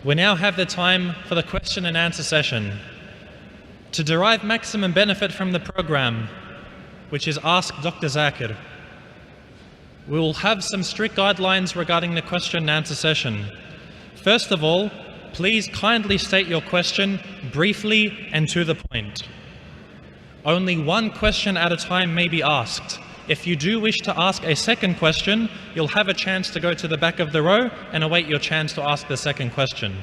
We now have the time for the question and answer session. To derive maximum benefit from the program, which is Ask Dr. Zakir, we will have some strict guidelines regarding the question and answer session. First of all, please kindly state your question briefly and to the point. Only one question at a time may be asked. If you do wish to ask a second question, you'll have a chance to go to the back of the row and await your chance to ask the second question.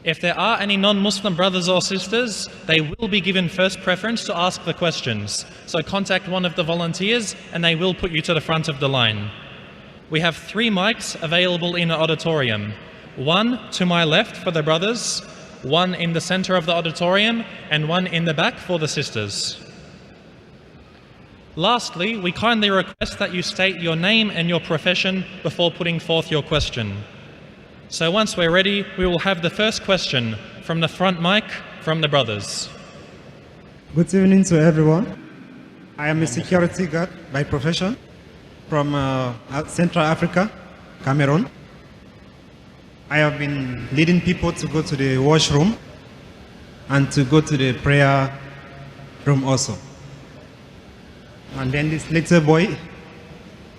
If there are any non-Muslim brothers or sisters, they will be given first preference to ask the questions. So contact one of the volunteers and they will put you to the front of the line. We have 3 mics available in the auditorium. 1 to my left for the brothers, 1 in the center of the auditorium, and 1 in the back for the sisters. Lastly, we kindly request that you state your name and your profession before putting forth your question. So once we're ready, we will have the first question from the front mic from the brothers. Good evening to everyone. I am a security guard by profession from Central Africa, Cameroon. I have been leading people to go to the washroom and to go to the prayer room also. And then this little boy,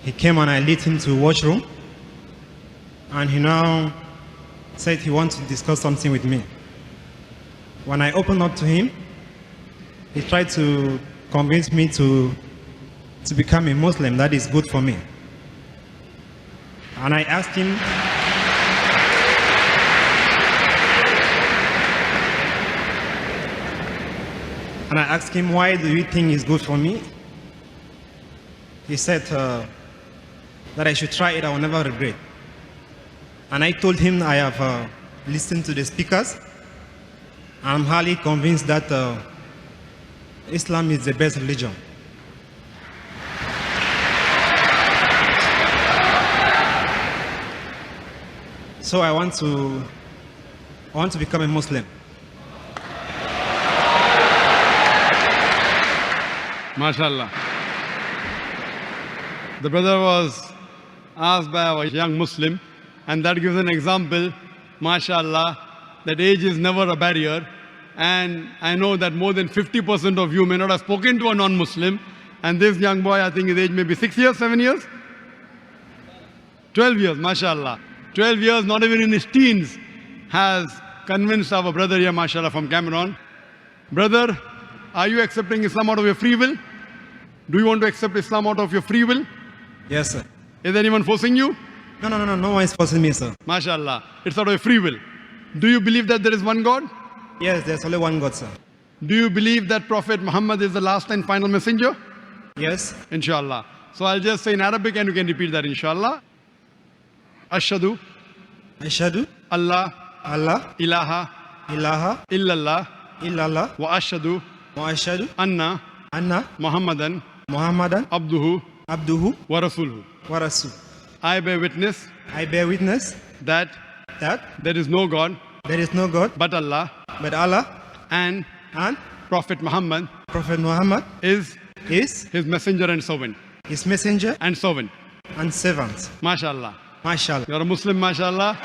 he came and I led him to the washroom. And he now said he wants to discuss something with me. When I opened up to him, he tried to convince me to become a Muslim. That is good for me. And I asked him, why do you think it's good for me? He said that I should try it, I will never regret. And I told him I have listened to the speakers. I'm highly convinced that Islam is the best religion. So I want to become a Muslim. MashaAllah. The brother was asked by a young Muslim, and that gives an example, MashaAllah, that age is never a barrier. And I know that more than 50% of you may not have spoken to a non-Muslim, and this young boy, I think his age may be 6 years, 7 years? 12 years, MashaAllah. 12 years, not even in his teens, has convinced our brother here, MashaAllah, from Cameroon. Brother, are you accepting Islam out of your free will? Do you want to accept Islam out of your free will? Yes, sir. Is anyone forcing you? No one is forcing me, sir. MashaAllah. It's out of your free will. Do you believe that there is one God? Yes, there's only one God, sir. Do you believe that Prophet Muhammad is the last and final messenger? Yes. Inshallah. So I'll just say in Arabic and you can repeat that, inshallah. Ashhadu. Ashhadu. Allah. Allah. Ilaha. Ilaha. Illallah. Illallah. Wa ashhadu. Wa ashhadu. Anna. Anna. Muhammadan. Muhammadan. Abduhu. Abduhu. Wa rasuluhu. Wa rasul. I bear witness. I bear witness. That. There is no God. There is no God. But Allah. But Allah. And. Prophet Muhammad. Prophet Muhammad. Is. His messenger and servant. His messenger. And servant. And servant. MashaAllah. MashaAllah. You're a Muslim, MashaAllah.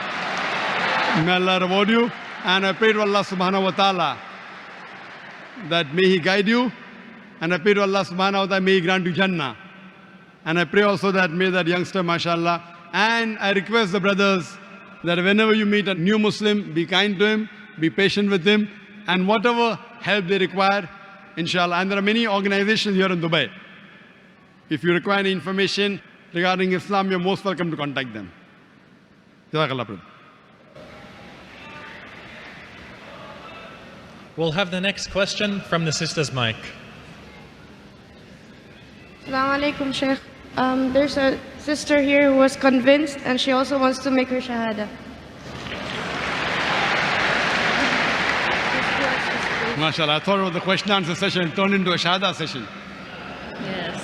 May Allah reward you. And I pray to Allah subhanahu wa ta'ala that may He guide you. And I pray to Allah subhanahu wa ta'ala, may He grant you Jannah. And I pray also that may that youngster, MashaAllah. And I request the brothers that whenever you meet a new Muslim, be kind to him, be patient with him, and whatever help they require, inshallah. And there are many organizations here in Dubai. If you require any information regarding Islam, you're most welcome to contact them. Jazakallah, brother. We'll have the next question from the sisters' mic. Assalamu alaikum, Sheikh. There's a sister here who was convinced and she also wants to make her shahada. MashaAllah, I thought it was the question and answer session turned into a shahada session. Yes.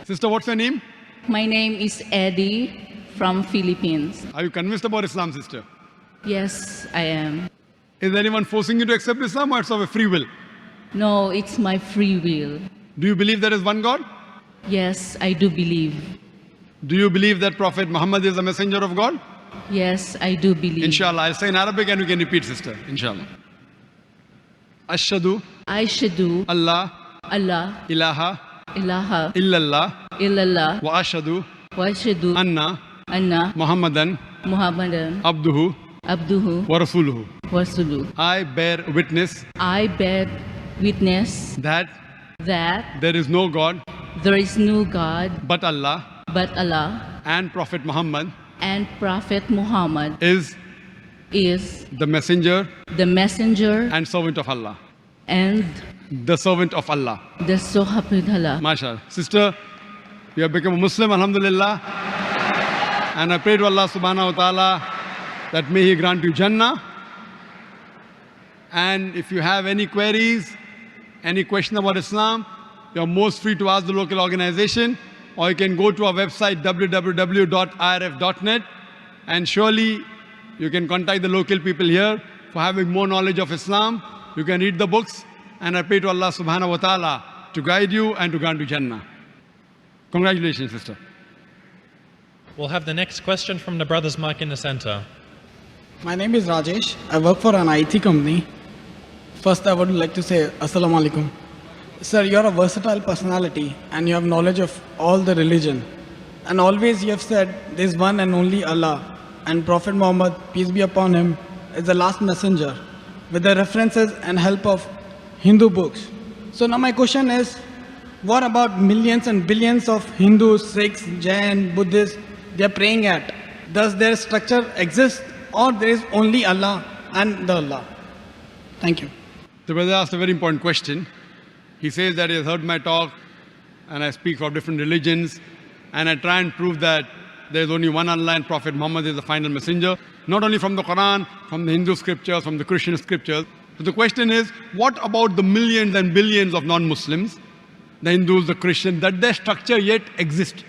Sister, what's your name? My name is Eddie from Philippines. Are you convinced about Islam, sister? Yes, I am. Is anyone forcing you to accept Islam or it's of a free will? No, it's my free will. Do you believe there is one God? Yes, I do believe. Do you believe that Prophet Muhammad is a messenger of God? Yes, I do believe. Inshallah. I'll say in Arabic and you can repeat, sister. Inshallah. Ashhadu Ashhadu Allah Allah ilaha ilaha illallah illallah wa ashhadu wa ashhadu anna anna Muhammadan Muhammadan abduhu abduhu wa rasuluhu. wa rasuluh. I bear witness I bear witness that that there is no God there is no God but Allah, but Allah, and Prophet Muhammad and Prophet Muhammad is is the messenger the messenger and servant of Allah. and The servant of Allah. the Prophet Allah. MashaAllah. Sister, you have become a Muslim, alhamdulillah. And I pray to Allah subhanahu wa ta'ala that may He grant you Jannah. And if you have any queries, any question about Islam, you're most free to ask the local organization, or you can go to our website www.irf.net, and surely you can contact the local people here for having more knowledge of Islam. You can read the books, and I pray to Allah subhanahu wa ta'ala to guide you and to grant you Jannah. Congratulations, sister. We'll have the next question from the brothers' mic in the center. My name is Rajesh. I work for an IT company. First, I would like to say Assalamu alaikum. Sir, you're a versatile personality and you have knowledge of all the religion. And always you have said there's one and only Allah, and Prophet Muhammad, peace be upon him, is the last messenger, with the references and help of Hindu books. So now my question is, what about millions and billions of Hindus, Sikhs, Jain, Buddhists they are praying at? Does their structure exist, or there is only Allah and the Allah? Thank you. The brother asked a very important question. He says that he has heard my talk and I speak of different religions, and I try and prove that there is only one Allah and Prophet Muhammad is the final messenger, not only from the Quran, from the Hindu scriptures, from the Christian scriptures. So the question is, what about the millions and billions of non-Muslims, the Hindus, the Christians, that their structure yet exists?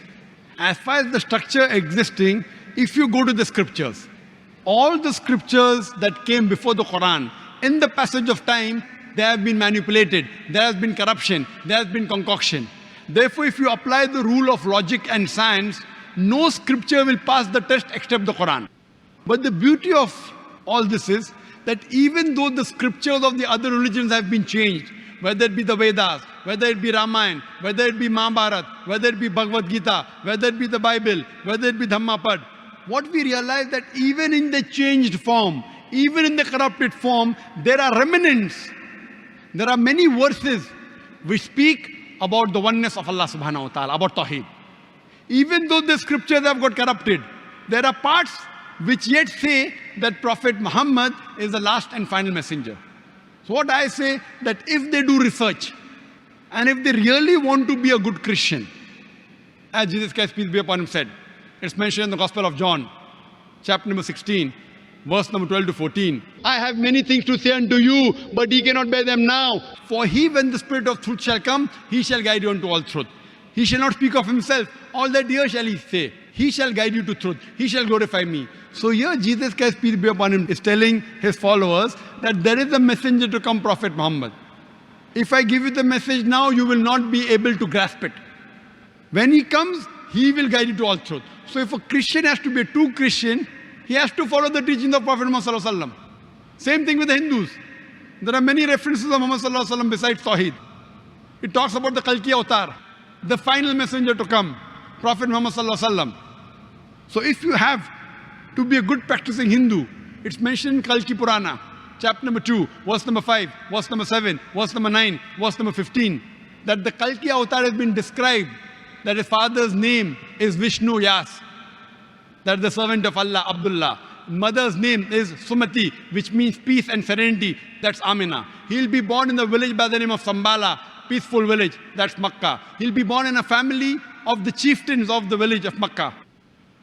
As far as the structure existing, if you go to the scriptures, all the scriptures that came before the Quran, in the passage of time, they have been manipulated, there has been corruption, there has been concoction. Therefore, if you apply the rule of logic and science, no scripture will pass the test except the Quran. But the beauty of all this is that even though the scriptures of the other religions have been changed, whether it be the Vedas, whether it be Ramayana, whether it be Mahabharata, whether it be Bhagavad Gita, whether it be the Bible, whether it be Dhammapad, what we realize that even in the changed form, even in the corrupted form, there are remnants. There are many verses which speak about the oneness of Allah subhanahu wa ta'ala, about Tawheed. Even though the scriptures have got corrupted, there are parts which yet say that Prophet Muhammad is the last and final messenger. So what I say, that if they do research, and if they really want to be a good Christian, as Jesus Christ, peace be upon him, said, it's mentioned in the Gospel of John, chapter number 16, verse number 12 to 14. I have many things to say unto you, but ye cannot bear them now. For he, when the Spirit of truth shall come, he shall guide you unto all truth. He shall not speak of himself. All that here shall he say. He shall guide you to truth. He shall glorify me. So here Jesus Christ, peace be upon him, is telling his followers that there is a messenger to come, Prophet Muhammad. If I give you the message now, you will not be able to grasp it. When he comes, he will guide you to all truth. So if a Christian has to be a true Christian, he has to follow the teachings of Prophet Muhammad sallallahu alaihi wasallam. Same thing with the Hindus. There are many references of Muhammad sallallahu alaihi wasallam besides Tawheed. It talks about the Kalki Avatar, the final messenger to come, Prophet Muhammad sallallahu alaihi wasallam. So if you have to be a good practicing Hindu, it's mentioned in Kalki Purana, chapter number 2, verse number 5, verse number 7, verse number 9, verse number 15, that the Kalki Avatar has been described, that his father's name is Vishnu Yas, that the servant of Allah, Abdullah. Mother's name is Sumati, which means peace and serenity, that's Amina. He'll be born in the village by the name of Sambala, peaceful village, that's Makkah. He'll be born in a family of the chieftains of the village of Makkah.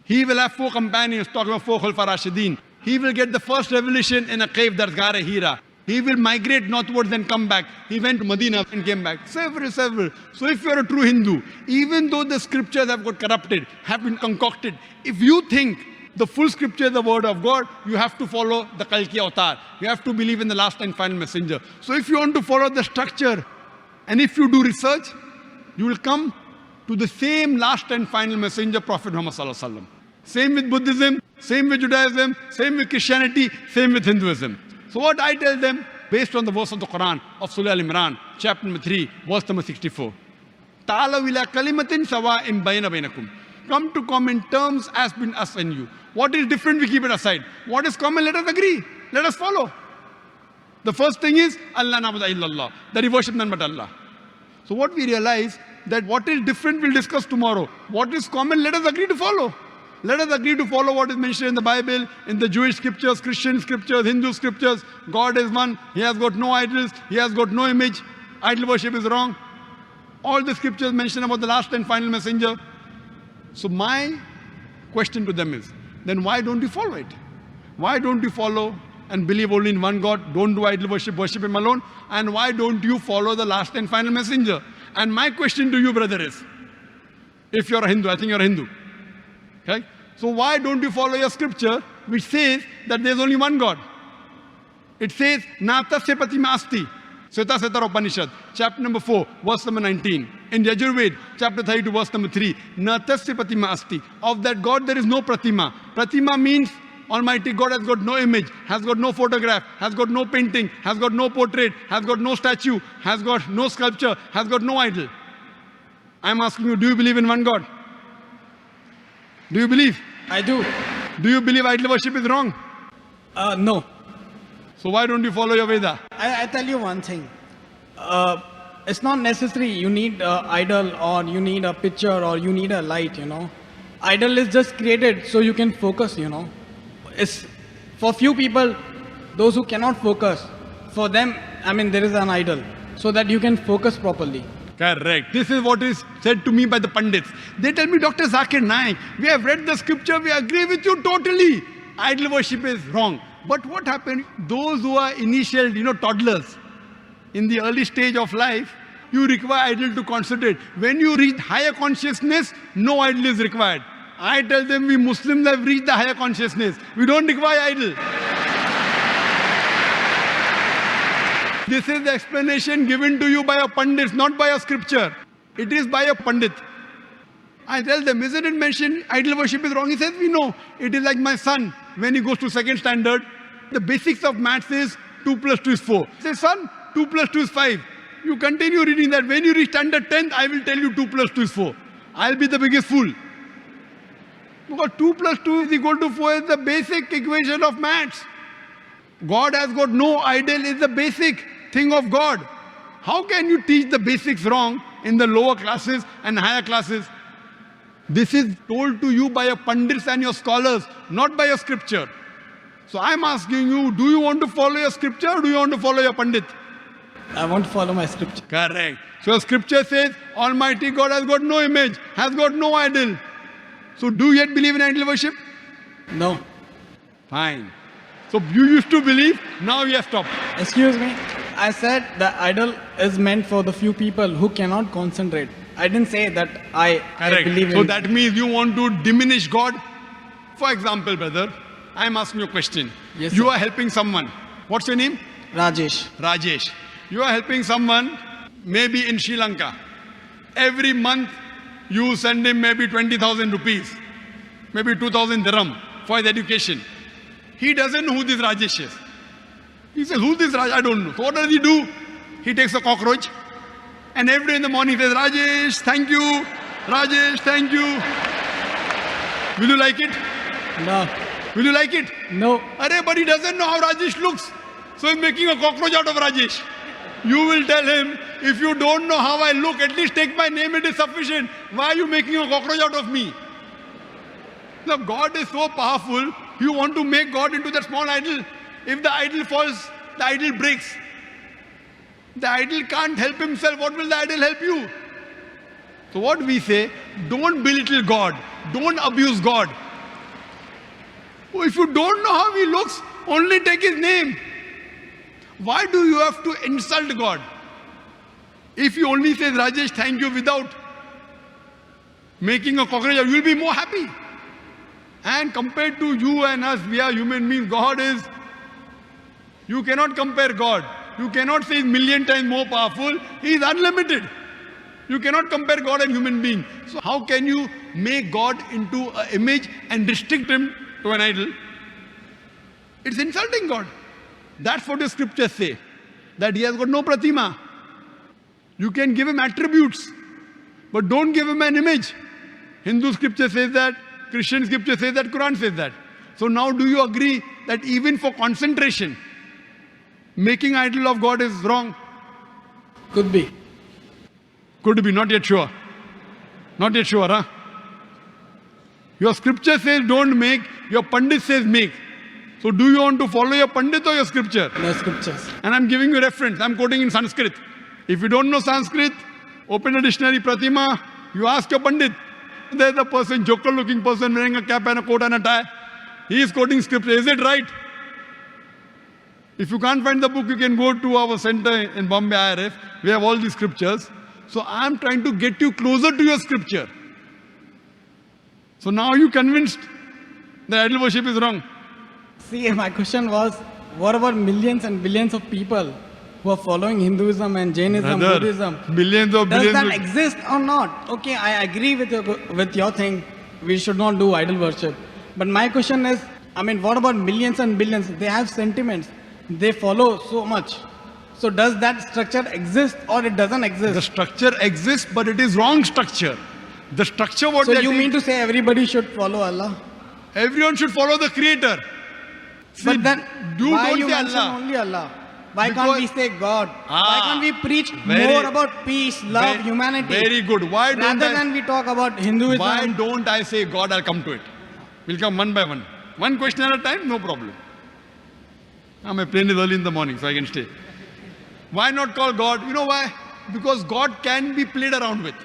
He will have 4 companions, talking about 4 Khulfa Rashidin. He will get the first revelation in a cave, that's Ghar Hira. He will migrate northwards and come back. He went to Medina and came back. Several. So if you're a true Hindu, even though the scriptures have got corrupted, have been concocted, if you think the full scripture is the word of God, you have to follow the Kalki Avatar. You have to believe in the last and final messenger. So if you want to follow the structure, and if you do research, you will come to the same last and final messenger, Prophet Muhammad sallallahu alaihi wasallam. Same with Buddhism, same with Judaism, same with Christianity, same with Hinduism. So what I tell them, based on the verse of the Quran of Surah Al-Imran, chapter number 3, verse number 64. Ta'alaw ila kalimatin sawa'in bayna bainakum. Come to common terms as between us and you. What is different, we keep it aside. What is common, let us agree. Let us follow. The first thing is, Allah na'budu illallah, that we worship none but Allah. So what we realize, that what is different we'll discuss tomorrow. What is common, let us agree to follow. Let us agree to follow what is mentioned in the Bible, in the Jewish scriptures, Christian scriptures, Hindu scriptures. God is one. He has got no idols. He has got no image. Idol worship is wrong. All the scriptures mention about the last and final messenger. So my question to them is, then why don't you follow it? Why don't you follow and believe only in one God? Don't do idol worship, worship Him alone. And why don't you follow the last and final messenger? And my question to you, brother, is, if you're a Hindu, I think you're a Hindu. Okay? So why don't you follow your scripture which says that there's only one God? It says, Natasya Pratima Asti. Svetasvatara Upanishad, chapter number 4, verse number 19. In Yajurved, chapter 32, verse number 3. Natasya Pratima Asti. Of that God there is no Pratima. Pratima means Almighty God has got no image, has got no photograph, has got no painting, has got no portrait, has got no statue, has got no sculpture, has got no idol. I'm asking you, do you believe in one God? Do you believe? I do. Do you believe idol worship is wrong? No. So why don't you follow your Veda? I tell you one thing. It's not necessary you need an idol or you need a picture or you need a light, you know. Idol is just created so you can focus, you know. It's for few people, those who cannot focus, for them, I mean, there is an idol so that you can focus properly. Correct. This is what is said to me by the Pandits. They tell me, Dr. Zakir Naik, we have read the scripture, we agree with you totally. Idol worship is wrong. But what happened? Those who are initial, toddlers, in the early stage of life, you require idol to concentrate. When you reach higher consciousness, no idol is required. I tell them, we Muslims have reached the higher consciousness. We don't require idol. This is the explanation given to you by a Pandit, not by a scripture. It is by a Pandit. I tell them, isn't it mentioned idol worship is wrong? He says, we know. It is like my son, when he goes to second standard, the basics of maths is 2 plus 2 is 4. He says, son, 2 plus 2 is 5. You continue reading that. When you reach standard 10th, I will tell you 2 plus 2 is 4. I'll be the biggest fool. Because 2 plus 2 is equal to 4 is the basic equation of maths. God has got no idol, is the basic thing of God. How can you teach the basics wrong in the lower classes and higher classes? This is told to you by your Pandits and your scholars, not by your scripture. So I'm asking you, do you want to follow your scripture or do you want to follow your Pandit? I want to follow my scripture. Correct. So scripture says, Almighty God has got no image, has got no idol. So do you yet believe in idol worship? No. Fine. So you used to believe, now you have stopped. Excuse me. I said the idol is meant for the few people who cannot concentrate. I didn't say that I believe in. So that means you want to diminish God? For example, brother, I am asking you a question. Yes, you sir. are helping someone. What's your name? Rajesh. Rajesh. You are helping someone, maybe in Sri Lanka. Every month, you send him maybe 20,000 rupees, maybe 2,000 dirham for his education. He doesn't know who this Rajesh is. He says, who's this Rajesh? I don't know. So what does he do? He takes a cockroach and every day in the morning he says, Rajesh, thank you. Rajesh, thank you. Will you like it? No. Will you like it? No. Arey, but he doesn't know how Rajesh looks. So he's making a cockroach out of Rajesh. You will tell him, if you don't know how I look, at least take my name, it is sufficient. Why are you making a cockroach out of me? Now God is so powerful, you want to make God into that small idol. If the idol falls, the idol breaks. The idol can't help himself. What will the idol help you? So what we say, don't belittle God. Don't abuse God. If you don't know how he looks, only take his name. Why do you have to insult God? If he only says, Rajesh, thank you, without making a cockroach, you will be more happy. And compared to you and us, we are human beings. God is, you cannot compare God. You cannot say he's million times more powerful. He is unlimited. You cannot compare God and human being. So how can you make God into an image and restrict him to an idol, it's insulting God. That's what the scriptures say, that he has got no pratima. You can give him attributes, but don't give him an image. Hindu scripture says that, Christian scripture says that, Quran says that. So now do you agree that even for concentration, making idol of God is wrong? Could be. Could be, not yet sure. Not yet sure, huh? Your scripture says don't make, your Pandit says make. So do you want to follow your Pandit or your scripture? The scriptures. And I'm giving you reference. I'm quoting in Sanskrit. If you don't know Sanskrit, open a dictionary, Pratima, you ask your Pandit. There's a person, joker-looking person wearing a cap and a coat and a tie. He is quoting scripture. Is it right? If you can't find the book, you can go to our center in Bombay IRF. We have all these scriptures. So I'm trying to get you closer to your scripture. So now you convinced that idol worship is wrong. See, my question was, what about millions and billions of people who are following Hinduism and Jainism, Brother, Buddhism? billions of Does billions. that exist or not? Okay, I agree with your thing. We should not do idol worship. But my question is, what about millions and billions? They have sentiments. They follow so much. So does that structure exist or it doesn't exist? The structure exists, but it is wrong structure. The structure what So they you think- mean to say everybody should follow Allah? everyone should follow the Creator. See, But then why don't you say mention Allah. only Allah? Why Because- can't we say God? Why can't we preach very- more about peace, love, Very- humanity? Very good. Why don't Rather I, than we talk about Hinduism. why don't I say God? I'll come to it. We'll come one by one. One question at a time, no problem. My plane is early in the morning, so I can stay. Why not call God? You know why? Because God can be played around with.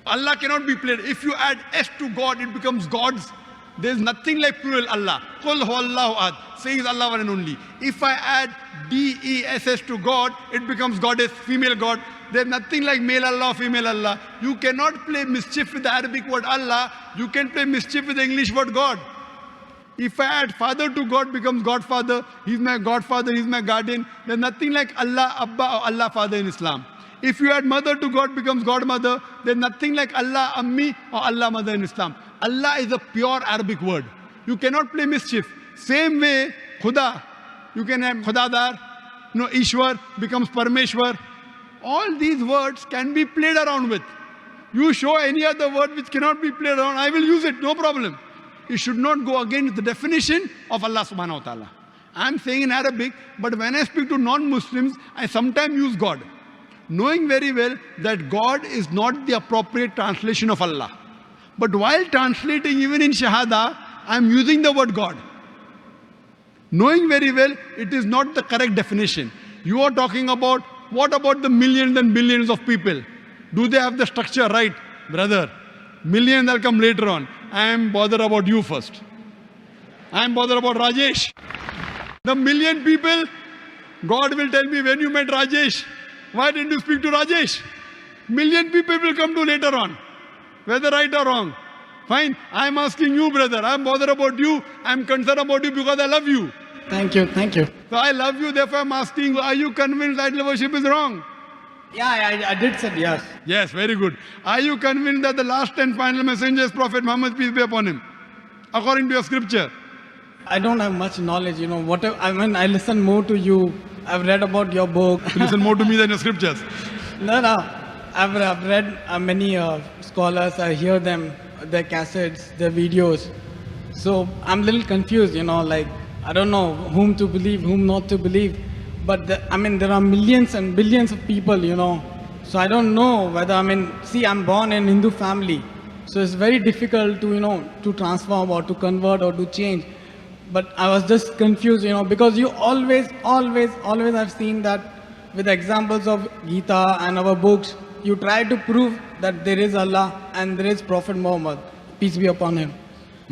Allah cannot be played. If you add S to God, it becomes God's. There's nothing like plural Allah. Qul huwallahu ahad. Says Allah one and only. If I add D-E-S-S to God, it becomes goddess, female God. There's nothing like male Allah, female Allah. You cannot play mischief with the Arabic word Allah. You can play mischief with the English word God. If I add father to God, becomes Godfather. He's my Godfather, he's my guardian. There's nothing like Allah Abba or Allah Father in Islam. If you add mother to God, becomes Godmother. There's nothing like Allah Ammi or Allah Mother in Islam. Allah is a pure Arabic word. You cannot play mischief. Same way, Khuda. You can have Khudadar. Ishwar becomes Parmeshwar. All these words can be played around with. You show any other word which cannot be played around, I will use it, no problem. You should not go against the definition of Allah subhanahu wa ta'ala. I'm saying in Arabic, but when I speak to non-Muslims, I sometimes use God, knowing very well that God is not the appropriate translation of Allah. But while translating even in Shahada, I'm using the word God, knowing very well it is not the correct definition. You are talking about, what about the millions and billions of people? Do they have the structure right? Brother, millions will come later on. I am bothered about you first. I am bothered about Rajesh. The million people, God will tell me when you met Rajesh. Why didn't you speak to Rajesh? Million people will come to later on, whether right or wrong. Fine, I am asking you, brother. I am bothered about you. I am concerned about you because I love you. Thank you, thank you. So I love you, therefore I am asking, are you convinced idol worship is wrong? Yeah, I did say yes. Yes, very good. Are you convinced that the last and final messenger is Prophet Muhammad, peace be upon him, according to your scripture? I don't have much knowledge, whatever. I listen more to you. I've read about your book. You listen more to me than your scriptures. No. I've read many scholars. I hear them, their cassettes, their videos. So I'm a little confused, I don't know whom to believe, whom not to believe. But there are millions and billions of people, So I don't know whether, I'm born in Hindu family. So it's very difficult to, to transform or to convert or to change. But I was just confused, because you always have seen that with examples of Gita and our books, you try to prove that there is Allah and there is Prophet Muhammad, peace be upon him.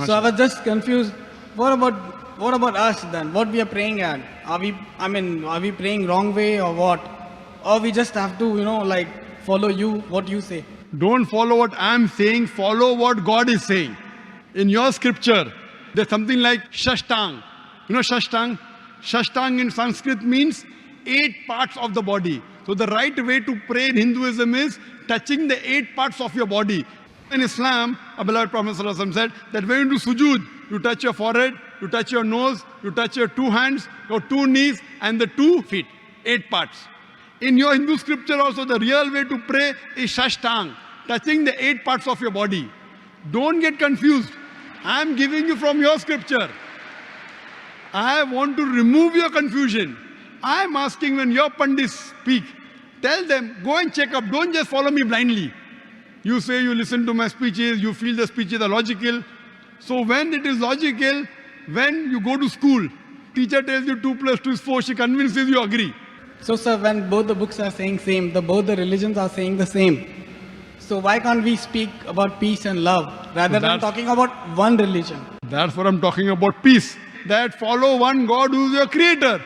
So I was just confused. What about us then? What we are praying at? Are we praying wrong way or what? Or we just have to, follow you, what you say? Don't follow what I'm saying, follow what God is saying. In your scripture, there's something like Shashtang. You know Shashtang? Shashtang in Sanskrit means 8 parts of the body. So the right way to pray in Hinduism is touching the 8 parts of your body. In Islam, our beloved Prophet ﷺ said that when you do sujood, you touch your forehead, you touch your nose, you touch your 2 hands, your 2 knees, and the 2 feet. 8 parts. In your Hindu scripture also, the real way to pray is Shashtang, touching the 8 parts of your body. Don't get confused. I am giving you from your scripture. I want to remove your confusion. I am asking when your Pandits speak, tell them, go and check up. Don't just follow me blindly. You say you listen to my speeches, you feel the speeches are logical. So when it is logical, when you go to school, teacher tells you 2 plus 2 is 4, she convinces you agree. So, sir, when both the books are saying same, both the religions are saying the same. So why can't we speak about peace and love rather than talking about one religion? That's what I'm talking about, peace. That follow one God who is your creator.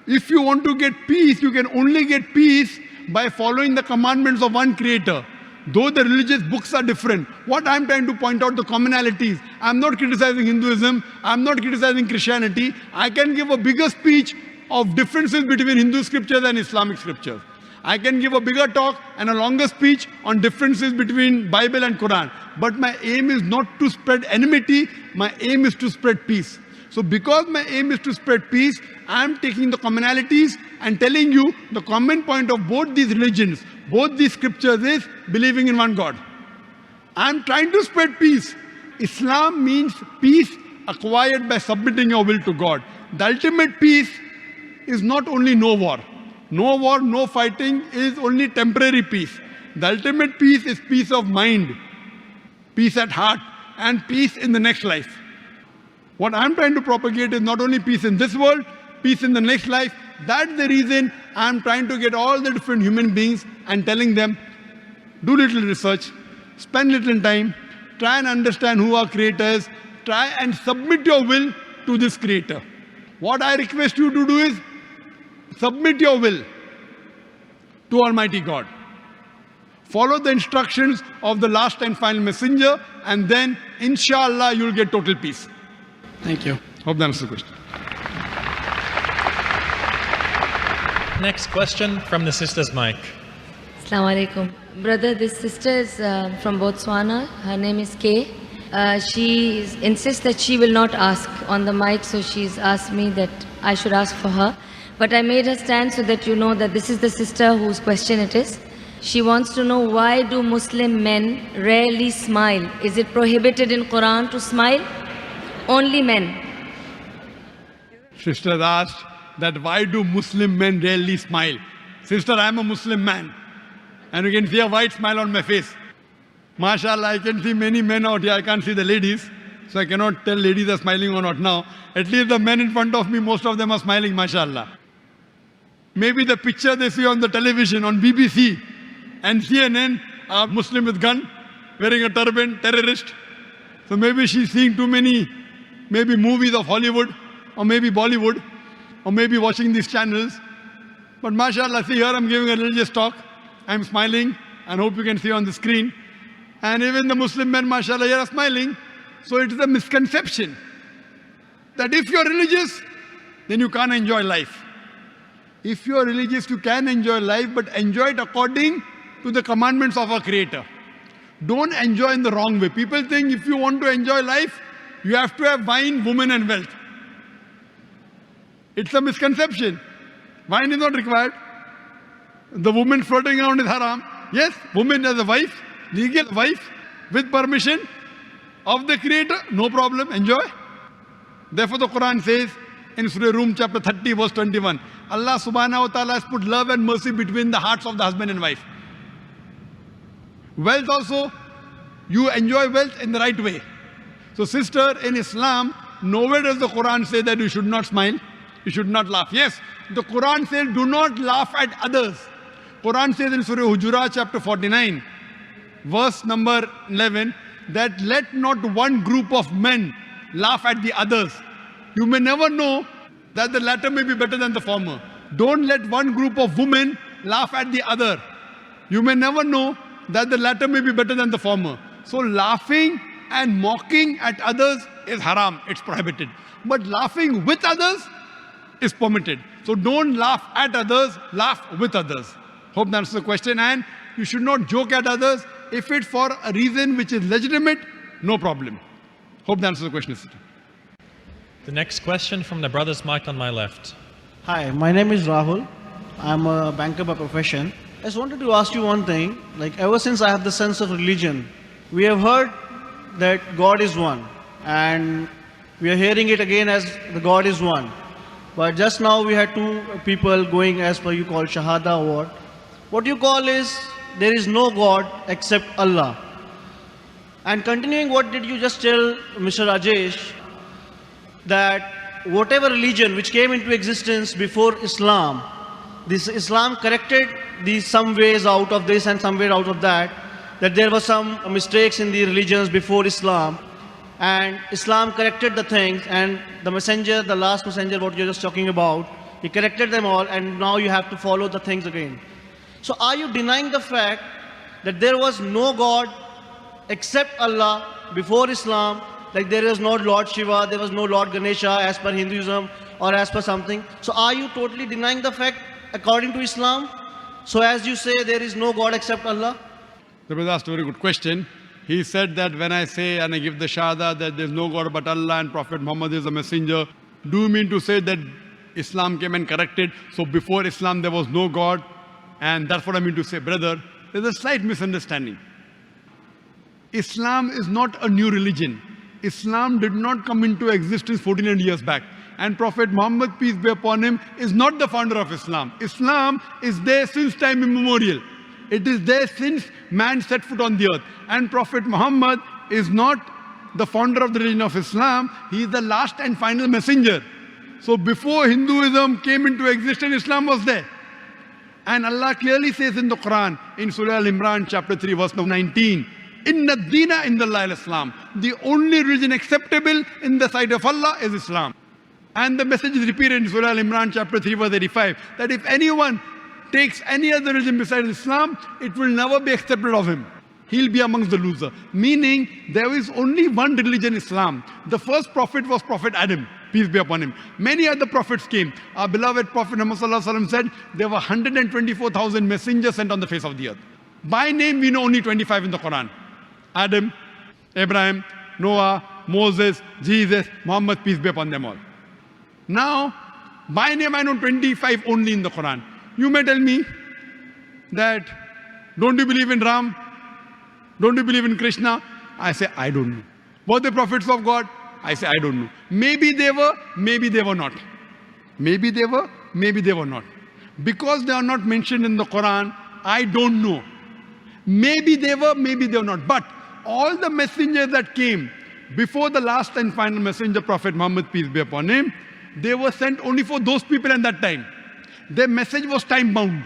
If you want to get peace, you can only get peace by following the commandments of one creator. Though the religious books are different, what I'm trying to point out the commonalities. I'm not criticizing Hinduism, I'm not criticizing Christianity. I can give a bigger speech of differences between Hindu scriptures and Islamic scriptures. I can give a bigger talk and a longer speech on differences between Bible and Quran. But my aim is not to spread enmity, my aim is to spread peace. So because my aim is to spread peace, I am taking the commonalities and telling you the common point of both these religions, both these scriptures is believing in one God. I am trying to spread peace. Islam means peace acquired by submitting your will to God. The ultimate peace is not only no war. No war, no fighting is only temporary peace. The ultimate peace is peace of mind, peace at heart, and peace in the next life. What I'm trying to propagate is not only peace in this world, peace in the next life. That's the reason I'm trying to get all the different human beings and telling them, do little research, spend little time, try and understand who our creator is, try and submit your will to this creator. What I request you to do is, submit your will to Almighty God. Follow the instructions of the last and final messenger, and then, inshallah, you'll get total peace. Thank you. Hope that answers the question. Next question from the sister's mic. Assalamu alaikum. Brother, this sister is from Botswana. Her name is Kay. She insists that she will not ask on the mic, so she's asked me that I should ask for her. But I made her stand so that you know that this is the sister whose question it is. She wants to know, why do Muslim men rarely smile? Is it prohibited in Quran to smile? Only men. Sister asked that why do Muslim men rarely smile? Sister, I am a Muslim man. And you can see a white smile on my face. MashaAllah, I can see many men out here. I can't see the ladies. So I cannot tell ladies are smiling or not now. At least the men in front of me, most of them are smiling, MashaAllah. Maybe the picture they see on the television, on BBC and CNN, a Muslim with gun, wearing a turban, terrorist. So maybe she's seeing too many, maybe movies of Hollywood, or maybe Bollywood, or maybe watching these channels. But MashaAllah, see here I'm giving a religious talk. I'm smiling, and hope you can see on the screen. And even the Muslim men, MashaAllah, here are smiling. So it is a misconception that if you're religious, then you can't enjoy life. If you're religious, you can enjoy life, but enjoy it according to the commandments of our Creator. Don't enjoy in the wrong way. People think if you want to enjoy life, you have to have wine, women, and wealth. It's a misconception. Wine is not required. The woman floating around is haram. Yes, woman as a wife, legal wife, with permission of the Creator, no problem, enjoy. Therefore the Quran says in Surah Rum chapter 30 verse 21, Allah subhanahu wa ta'ala has put love and mercy between the hearts of the husband and wife. Wealth also, you enjoy wealth in the right way. So sister, in Islam, nowhere does the Quran say that you should not smile, you should not laugh. Yes, the Quran says do not laugh at others. Quran says in Surah Hujurat chapter 49, verse number 11, that let not one group of men laugh at the others. You may never know that the latter may be better than the former. Don't let one group of women laugh at the other. You may never know that the latter may be better than the former. So laughing and mocking at others is haram, it's prohibited. But laughing with others is permitted. So don't laugh at others, laugh with others. Hope that answers the question. And you should not joke at others. If it's for a reason which is legitimate, no problem. Hope that answers the question, sister. The next question from the brother's mic on my left. Hi, my name is Rahul. I'm a banker by profession. I just wanted to ask you one thing. Like, ever since I have the sense of religion, we have heard that God is one, and we are hearing it again as the God is one. But just now we had two people going as per you call Shahada or what. What you call is there is no God except Allah. And continuing what did you just tell Mr. Rajesh, that whatever religion which came into existence before Islam, this Islam corrected these some ways out of this and some way out of that there were some mistakes in the religions before Islam, and Islam corrected the things, and the messenger, the last messenger, what you're just talking about, he corrected them all, and now you have to follow the things again. So are you denying the fact that there was no God except Allah before Islam? Like there was no Lord Shiva, there was no Lord Ganesha as per Hinduism or as per something. So are you totally denying the fact according to Islam? So as you say, there is no God except Allah? The brother asked a very good question. He said that when I say and I give the Shahada that there is no God but Allah and Prophet Muhammad is a messenger, do you mean to say that Islam came and corrected, so before Islam there was no God? And that's what I mean to say. Brother, there's a slight misunderstanding. Islam is not a new religion. Islam did not come into existence 1400 years back. And Prophet Muhammad, peace be upon him, is not the founder of Islam. Islam is there since time immemorial. It is there since man set foot on the earth. And Prophet Muhammad is not the founder of the religion of Islam. He is the last and final messenger. So before Hinduism came into existence, Islam was there. And Allah clearly says in the Quran, in Surah Al-Imran, chapter 3, verse number 19, Inna Dina Indallah al-Islam. The only religion acceptable in the sight of Allah is Islam. And the message is repeated in Surah Al-Imran, chapter 3, verse 85, that if anyone takes any other religion besides Islam, it will never be accepted of him. He'll be amongst the loser. Meaning, there is only one religion, Islam. The first prophet was Prophet Adam, peace be upon him. Many other prophets came. Our beloved Prophet Muhammad said, there were 124,000 messengers sent on the face of the earth. By name, we know only 25 in the Quran. Adam, Abraham, Noah, Moses, Jesus, Muhammad, peace be upon them all. Now, by name I know 25 only in the Quran. You may tell me that, don't you believe in Ram? Don't you believe in Krishna? I say, I don't know. Were they prophets of God? I say, I don't know. Maybe they were not. Maybe they were not. Because they are not mentioned in the Quran, I don't know. Maybe they were not. But all the messengers that came before the last and final messenger, Prophet Muhammad, peace be upon him, they were sent only for those people at that time. Their message was time-bound.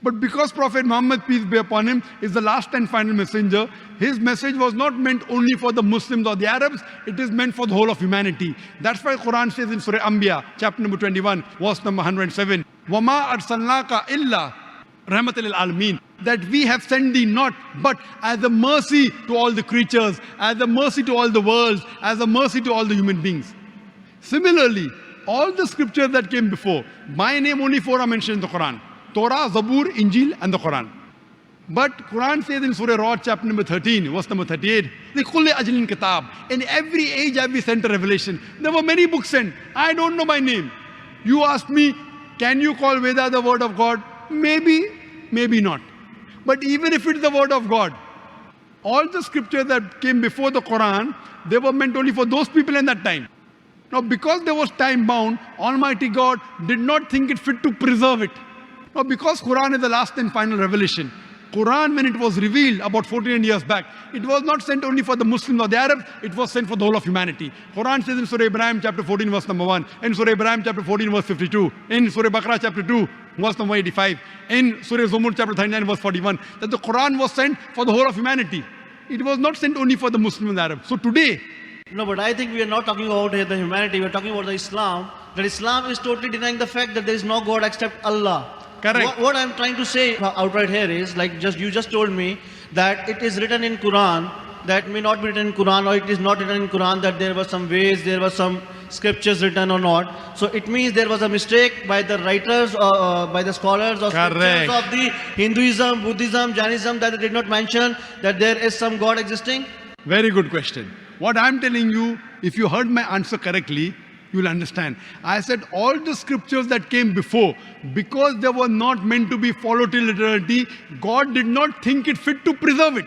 But because Prophet Muhammad, peace be upon him, is the last and final messenger, his message was not meant only for the Muslims or the Arabs, it is meant for the whole of humanity. That's why Quran says in Surah Anbiya, chapter number 21, verse number 107, وَمَا أَرْسَلْنَاكَ إِلَّا رَحْمَةً لِلْعَالَمِينَ, that we have sent thee not, but as a mercy to all the creatures, as a mercy to all the worlds, as a mercy to all the human beings. Similarly, all the scriptures that came before, by name only 4 are mentioned in the Quran. Torah, Zabur, Injil and the Quran. But Quran says in Surah Ra'd, chapter number 13, verse number 38, لِكُلِّ أَجْلٍ كِتَابٍ. In every age have we sent a revelation. There were many books sent. I don't know by name. You ask me, can you call Veda the word of God? Maybe, maybe not. But even if it's the word of God, all the scriptures that came before the Quran, they were meant only for those people in that time. Now, because there was time bound, Almighty God did not think it fit to preserve it. Now, because Quran is the last and final revelation, Quran, when it was revealed about 1400 years back, it was not sent only for the Muslims or the Arabs, it was sent for the whole of humanity. Quran says in Surah Ibrahim chapter 14 verse number 1, in Surah Ibrahim chapter 14 verse 52, in Surah Baqarah chapter 2 verse number 85, in Surah Zumur chapter 39 verse 41, that the Quran was sent for the whole of humanity. It was not sent only for the Muslims and the Arabs. So today, No, but I think we are not talking about the humanity, we are talking about the Islam. That Islam is totally denying the fact that there is no God except Allah. Correct. What I'm trying to say outright here is, like you just told me that it is written in Quran, that may not be written in Quran, or it is not written in Quran that there were some ways, there were some scriptures written or not. So it means there was a mistake by the writers or by the scholars or scriptures of the Hinduism, Buddhism, Jainism, that they did not mention that there is some God existing. very good question. What I'm telling you, if you heard my answer correctly, you'll understand. I said all the scriptures that came before, because they were not meant to be followed till eternity, God did not think it fit to preserve it.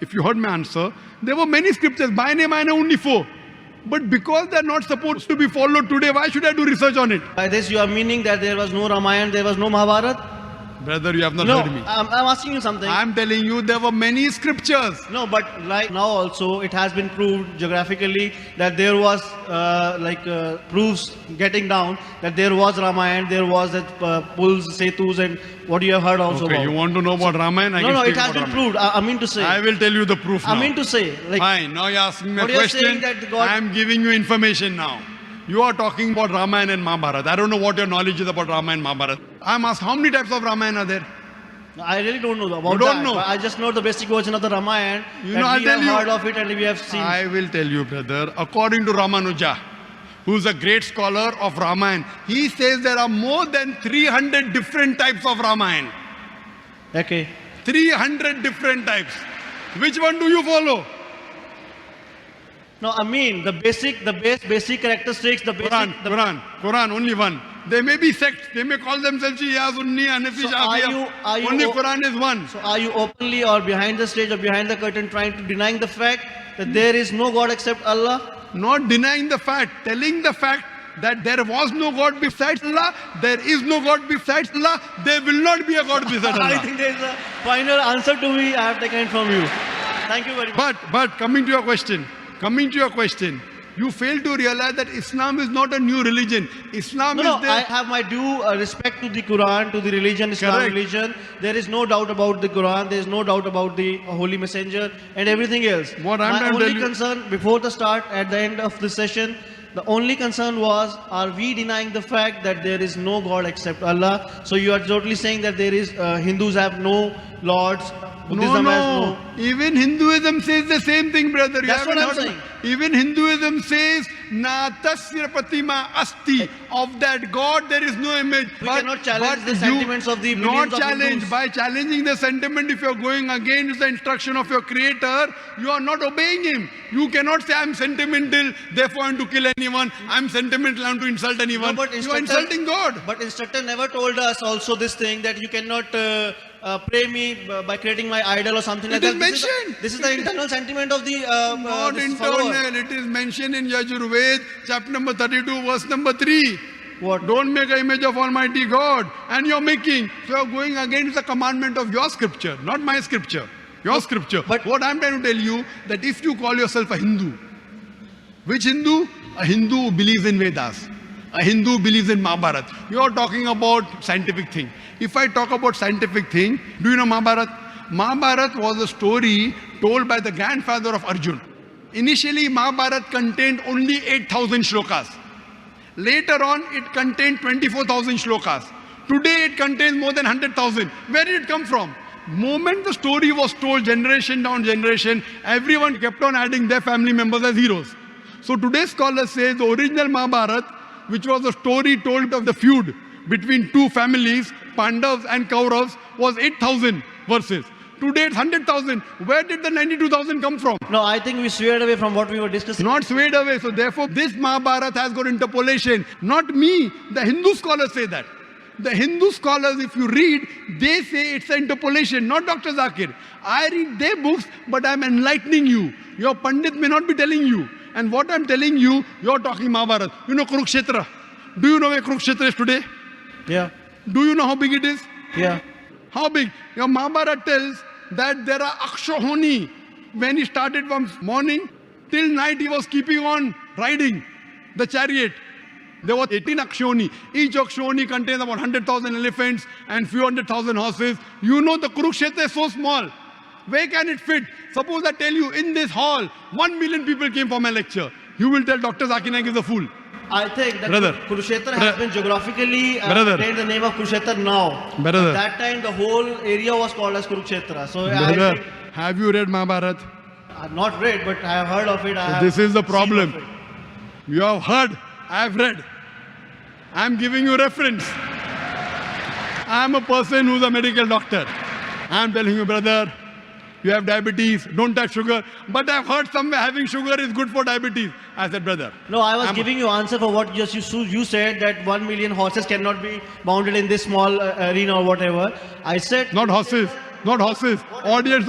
If you heard my answer, there were many scriptures. By name, I know only 4. But because they're not supposed to be followed today, why should I do research on it? By this, you are meaning that there was no Ramayana, there was no Mahabharata? Brother, you have not No, heard me. I'm asking you something. I'm telling you, there were many scriptures. No, but like now also, it has been proved geographically that there was proofs getting down that there was Ramayana, there was that pulls, setus, and what you have heard also Okay, about. you want to know about Ramayana? No, can it speak has about been Ramayana. proved. I mean to say. I will tell you the proof now. I mean to say. Like, Fine, now you're asking me a what you're question. saying that God- I'm giving you information now. You are talking about Ramayana and Mahabharata. I don't know what your knowledge is about Ramayana and Mahabharata. I'm asked how many types of Ramayana are there? I really don't know about You don't that. know? But I just know the basic version of the Ramayana. You that know, I'll we tell have you. heard of it and we have seen. I will tell you, brother. According to Ramanuja, who's a great scholar of Ramayana, he says there are more than 300 different types of Ramayana. Okay. 300 different types. Which one do you follow? No, I mean the basic characteristics, the basic. Quran, only one. They may be sects. They may call themselves Shia, Sunni, Hanafi, So are Shafi'i. you Only o- Quran is one. So are you openly or behind the stage or behind the curtain trying to denying the fact that there is no God except Allah? Not denying the fact, telling the fact that there was no God besides Allah, there is no God besides Allah, there will not be a God besides I Allah. think there is a final answer to me I have taken from you. Thank you very much. But coming to your question, you fail to realize that Islam is not a new religion. Islam No, is there. I have my due respect to the Quran, to the religion, Islam Correct. religion. There is no doubt about the Quran. There is no doubt about the Holy Messenger and everything else. What I'm my trying to only tell you- concern before the start, at the end of the session, the only concern was, are we denying the fact that there is no God except Allah? So you are totally saying that there is Hindus have no lords, Buddhism has no. Even Hinduism says the same thing, brother. You That's haven't what I'm heard saying. Even Hinduism says, Na tasya pratima asti. Of that God, there is no image. We cannot challenge the sentiments of the Not millions of challenge. Hindus. By challenging the sentiment, if you're going against the instruction of your creator, you are not obeying him. You cannot say, I'm sentimental, therefore I'm to kill anyone. I'm sentimental, I'm to insult anyone. No, but you are insulting God. But instructor never told us also this thing that you cannot pray me by creating my idol or something like It is that. mentioned. This is the internal sentiment of the Not this internal. follower. It is mentioned in Yajurved, chapter number 32, verse number 3. What? Don't make an image of Almighty God. And you're making. So you're going against the commandment of your scripture, not my scripture. Your scripture. but- What I'm trying to tell you, that if you call yourself a Hindu, which Hindu? A Hindu who believes in Vedas. A Hindu who believes in Mahabharata. You're talking about scientific thing. If I talk about scientific thing, do you know Mahabharata? Mahabharata was a story told by the grandfather of Arjun. Initially, Mahabharata contained only 8,000 shlokas. Later on, it contained 24,000 shlokas. Today, it contains more than 100,000. Where did it come from? Moment the story was told, generation down generation, everyone kept on adding their family members as heroes. So today's scholars say the original Mahabharata, which was a story told of the feud between two families, Pandavas and Kauravas, was 8,000 verses. Today it's 100,000. Where did the 92,000 come from? No, I think we swayed away from what we were discussing. Not swayed away. So therefore, this Mahabharata has got interpolation. Not me. The Hindu scholars say that. The Hindu scholars, if you read, they say it's an interpolation, not Dr. Zakir. I read their books, but I'm enlightening you. Your Pandit may not be telling you. And what I'm telling you, you're talking Mahabharata. You know Kurukshetra. Do you know where Kurukshetra is today? Yeah, Do you know how big it is? yeah. How big? Your Mahabharata tells that there are Akshohoni. When he started from morning till night, he was keeping on riding the chariot. There were 18 Akshoni. Each Akshoni contains about 100,000 elephants and few 100,000 horses. You know the Kurukshetra is so small. Where can it fit? Suppose I tell you in this hall, 1 million people came for my lecture. You will tell Dr. Zakir Naik is a fool. I think that Brother. Kurukshetra has been geographically Brother. named the name of Kurukshetra now. Brother. At that time, the whole area was called as Kurukshetra. So I Brother, think, have you read Mahabharata? I've not read, but I have heard of it. I have This is the seen problem. of it. You have heard, I have read. I am giving you reference. I am a person who's a medical doctor. I am telling you, brother, you have diabetes, don't touch sugar. But I've heard somewhere having sugar is good for diabetes. I said, brother. No, I was giving you answer for what just you said, that 1 million horses cannot be bounded in this small arena or whatever. I said... Not horses. Not horses. Audience.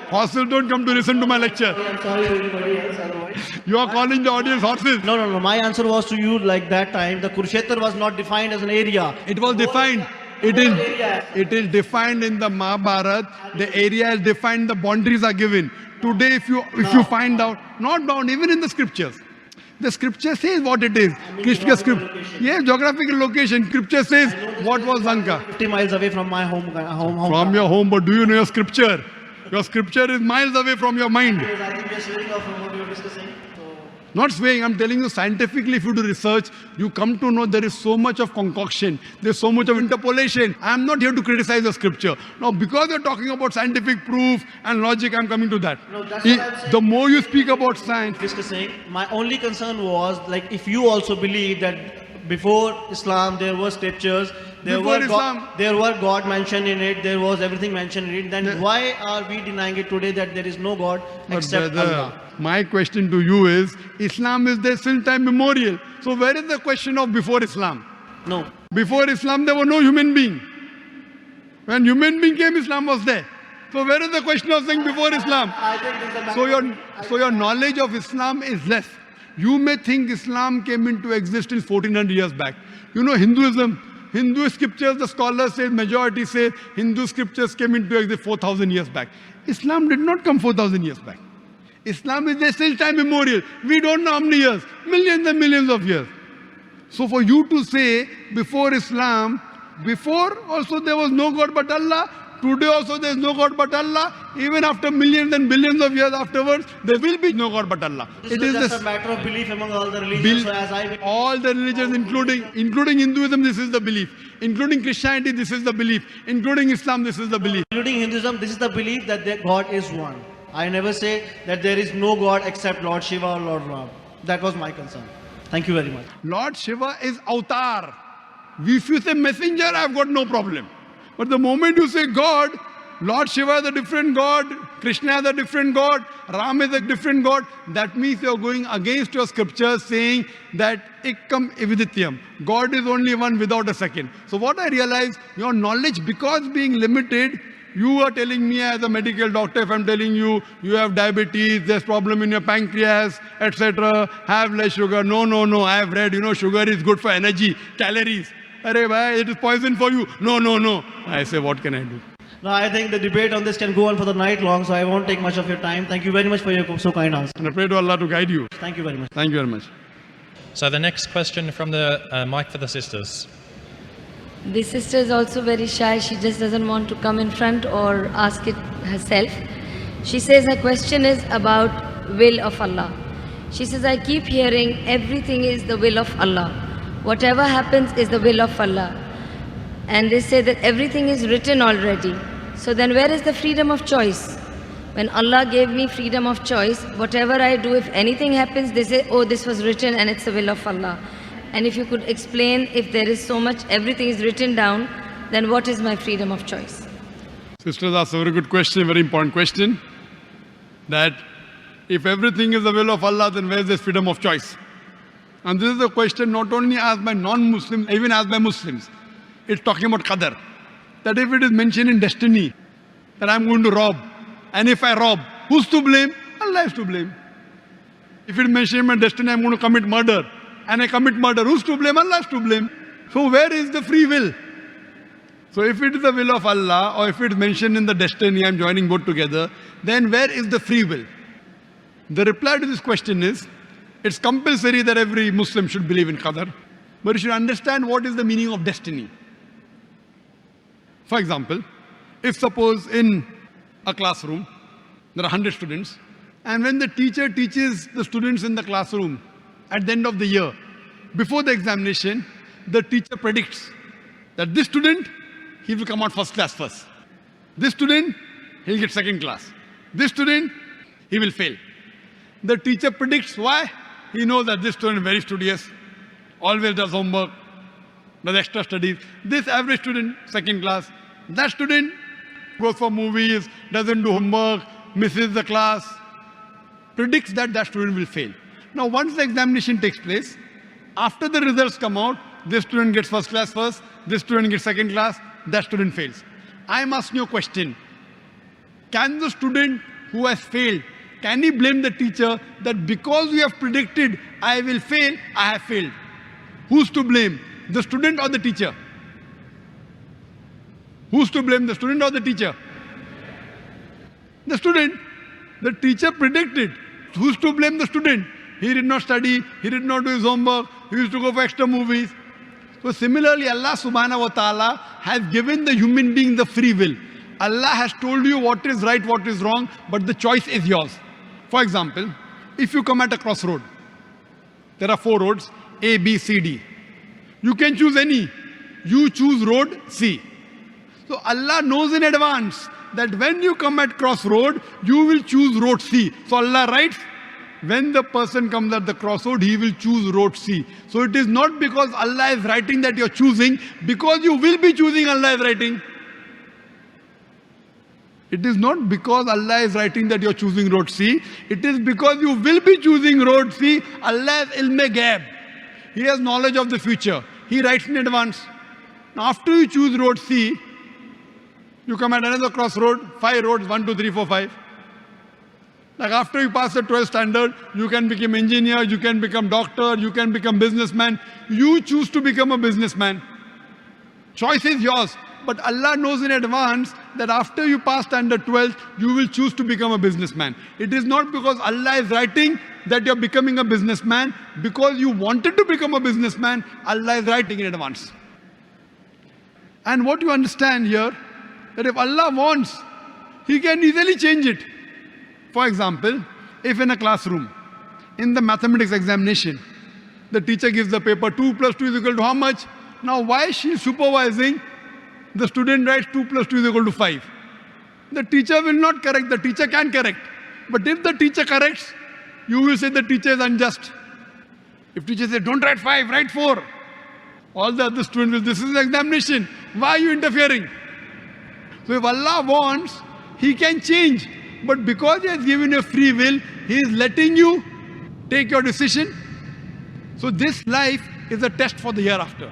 Horses don't come to listen to my lecture. I'm sorry everybody else otherwise. You are calling the audience horses. No. My answer was to you like that time. The Kurukshetra was not defined as an area. It was defined. It is defined in the Mahabharata. The area is defined. The boundaries are given. Today, if you find out, not bound, even in the scriptures. The scripture says what it is. Yes, geographical location. Scripture says what was Lanka. 50 miles away from my home. From your home, but do you know your scripture? Your scripture is miles away from your mind. Because I think we are swaying off from what we were discussing. Not swaying, I'm telling you scientifically, if you do research, you come to know there is so much of concoction, there's so much of interpolation. I'm not here to criticize the scripture. Now, because you're talking about scientific proof and logic, I'm coming to that. No, that's what I'm saying. The more you speak about science... Discussing, my only concern was, like, if you also believe that before Islam there were scriptures, there were God mentioned in it, there was everything mentioned in it, then why are we denying it today that there is no God except Allah? My question to you is, Islam is there since time memorial. So where is the question of before Islam? No. Before Islam, there were no human being. When human being came, Islam was there. So where is the question of saying before Islam? I think this is So your knowledge of Islam is less. You may think Islam came into existence 1400 years back. You know Hinduism, Hindu scriptures, the scholars say, majority say, Hindu scriptures came into existence 4,000 years back. Islam did not come 4,000 years back. Islam is there since time immemorial. We don't know how many years, millions and millions of years. So for you to say, before Islam, before also there was no God but Allah, today also there is no God but Allah, even after millions and billions of years afterwards, there will be no God but Allah. It is just a matter of belief among all the religions. All the religions, including Hinduism, this is the belief. Including Christianity, this is the belief. Including Islam, this is the belief. Including Hinduism, this is the belief that God is one. I never say that there is no God except Lord Shiva or Lord Ram. That was my concern. Thank you very much. Lord Shiva is avatar. If you say messenger, I've got no problem. But the moment you say God, Lord Shiva is a different God, Krishna is a different God, Ram is a different God, that means you're going against your scriptures saying that Ikkam Evidityam. God is only one without a second. So what I realize, your knowledge, because being limited, you are telling me as a medical doctor, if I'm telling you, you have diabetes, there's problem in your pancreas, etc., have less sugar. No, I have read, sugar is good for energy, calories. Arey bhai, it is poison for you. No. I say, what can I do? No, I think the debate on this can go on for the night long, so I won't take much of your time. Thank you very much for your so kind answer. And I pray to Allah to guide you. Thank you very much. Thank you very much. So the next question from the mic for the sisters. The sister is also very shy. She just doesn't want to come in front or ask it herself. She says her question is about will of Allah. She says, I keep hearing everything is the will of Allah. Whatever happens is the will of Allah. And they say that everything is written already. So then where is the freedom of choice? When Allah gave me freedom of choice, whatever I do, if anything happens, they say, oh, this was written and it's the will of Allah. And if you could explain, if there is so much, everything is written down, then what is my freedom of choice? Sisters asked a very good question, very important question. That if everything is the will of Allah, then where is this freedom of choice? And this is a question not only asked by non-Muslims, even asked by Muslims. It's talking about qadar. That if it is mentioned in destiny, that I'm going to rob, and if I rob, who's to blame? Allah is to blame. If it is mentioned in destiny, I'm going to commit murder, and I commit murder, who's to blame? Allah is to blame. So where is the free will? So if it is the will of Allah, or if it is mentioned in the destiny, I'm joining both together, then where is the free will? The reply to this question is, it's compulsory that every Muslim should believe in qadar, but you should understand what is the meaning of destiny. For example, if suppose in a classroom, there are 100 students, and when the teacher teaches the students in the classroom at the end of the year, before the examination, the teacher predicts that this student, he will come out first class first. This student, he'll get second class. This student, he will fail. The teacher predicts why? He knows that this student is very studious, always does homework, does extra studies. This average student, second class. That student, goes for movies, doesn't do homework, misses the class, predicts that that student will fail. Now, once the examination takes place, after the results come out, this student gets first class first, this student gets second class, that student fails. I am asking you a question. Can the student who has failed, can he blame the teacher that because you have predicted I will fail, I have failed? Who's to blame? The student or the teacher? Who's to blame, the student or the teacher? The student. The teacher predicted. Who's to blame? The student. He did not study, he did not do his homework, he used to go for extra movies. So similarly, Allah subhanahu wa ta'ala has given the human being the free will. Allah has told you what is right, what is wrong, but the choice is yours. For example, if you come at a crossroad, there are 4 roads, A, B, C, D. You can choose any. You choose road C. So Allah knows in advance that when you come at crossroad, you will choose road C. So Allah writes, when the person comes at the crossroad, he will choose road C. So it is not because Allah is writing that you're choosing, because you will be choosing, Allah is writing. It is not because Allah is writing that you're choosing road C. It is because you will be choosing road C. Allah has ilm ghaib. He has knowledge of the future. He writes in advance. Now after you choose road C, you come at another crossroad, 5 roads, 1, 2, 3, 4, 5. Like after you pass the 12th standard, you can become engineer, you can become doctor, you can become businessman. You choose to become a businessman. Choice is yours. But Allah knows in advance that after you pass standard 12th, you will choose to become a businessman. It is not because Allah is writing that you're becoming a businessman. Because you wanted to become a businessman, Allah is writing in advance. And what you understand here, that if Allah wants, He can easily change it. For example, if in a classroom, in the mathematics examination, the teacher gives the paper 2 plus 2 is equal to how much? Now why she is supervising? The student writes 2 plus 2 is equal to 5. The teacher will not correct, the teacher can correct. But if the teacher corrects, you will say the teacher is unjust. If teacher says, don't write 5, write 4. All the other students will, this is an examination. Why are you interfering? So if Allah wants, He can change. But because He has given you free will, He is letting you take your decision. So this life is a test for the hereafter.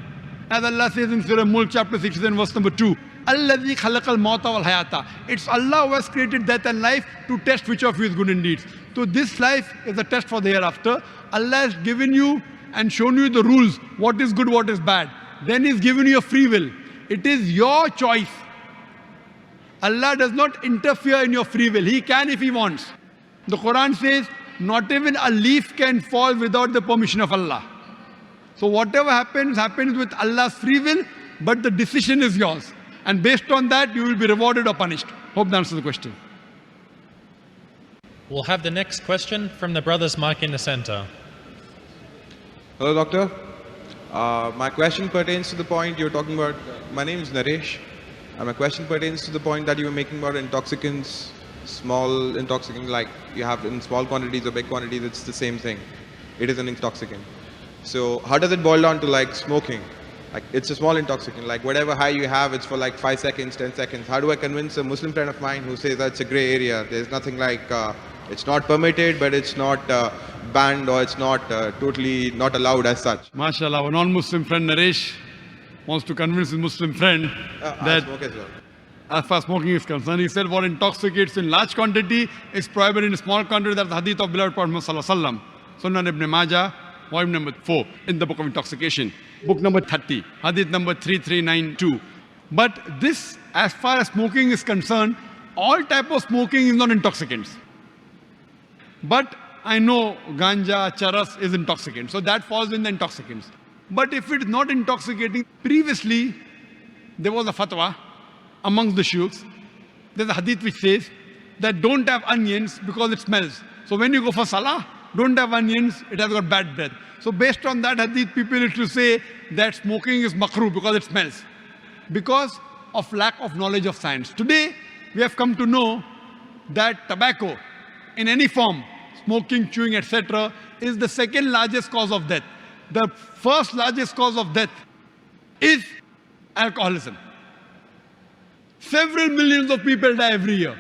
As Allah says in Surah Mulk chapter 16 verse number 2, Alladhi khalaqal mauta wal hayata. It's Allah who has created death and life to test which of you is good in deeds. So this life is a test for the hereafter. Allah has given you and shown you the rules, what is good, what is bad. Then He's given you a free will. It is your choice. Allah does not interfere in your free will. He can if He wants. The Quran says, not even a leaf can fall without the permission of Allah. So whatever happens, happens with Allah's free will, but the decision is yours. And based on that, you will be rewarded or punished. Hope that answers the question. We'll have the next question from the brothers mic in the center. Hello, doctor. My question pertains to the point you're talking about. My name is Naresh. My question pertains to the point that you were making about intoxicants, small intoxicant, like you have in small quantities or big quantities, it's the same thing. It is an intoxicant. So how does it boil down to like smoking? Like it's a small intoxicant, like whatever high you have, it's for like 5 seconds, 10 seconds. How do I convince a Muslim friend of mine who says that's a gray area? There's nothing like, it's not permitted, but it's not banned, or it's not totally not allowed as such. MashaAllah, our non-Muslim friend Naresh wants to convince his Muslim friend I smoke as well. as far as smoking is concerned, he said what intoxicates in large quantity is prohibited in small quantity. That's the hadith of beloved Prophet Muhammad Sallallahu Alaihi Wasallam. Sunan Ibn Majah, volume number 4 in the book of intoxication. Book number 30, hadith number 3392. But this, as far as smoking is concerned, all type of smoking is not intoxicants. But I know ganja, charas is intoxicant. So that falls in the intoxicants. But if it is not intoxicating, previously there was a fatwa amongst the shuyukhs. There's a hadith which says that don't have onions because it smells. So when you go for salah, don't have onions, it has got bad breath. So based on that hadith, people used to say that smoking is makruh because it smells. Because of lack of knowledge of science. Today, we have come to know that tobacco, in any form, smoking, chewing, etc., is the second largest cause of death. The first largest cause of death is alcoholism. Several millions of people die every year.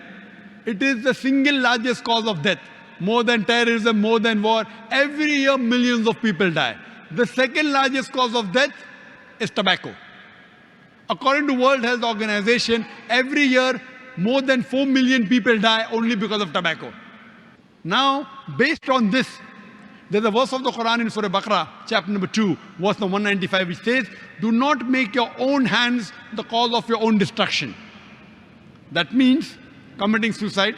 It is the single largest cause of death. More than terrorism, more than war. Every year, millions of people die. The second largest cause of death is tobacco. According to World Health Organization, every year, more than 4 million people die only because of tobacco. Now, based on this, there's a verse of the Quran in Surah Baqarah, chapter number 2, verse number 195, which says, do not make your own hands the cause of your own destruction. That means committing suicide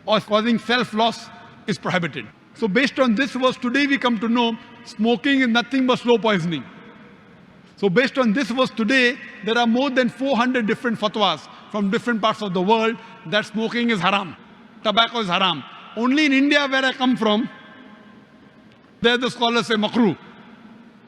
or causing self-loss is prohibited. So based on this verse, today we come to know smoking is nothing but slow poisoning. So based on this verse today, there are more than 400 different fatwas from different parts of the world that smoking is haram. Tobacco is haram. Only in India, where I come from, there the scholars say makruh.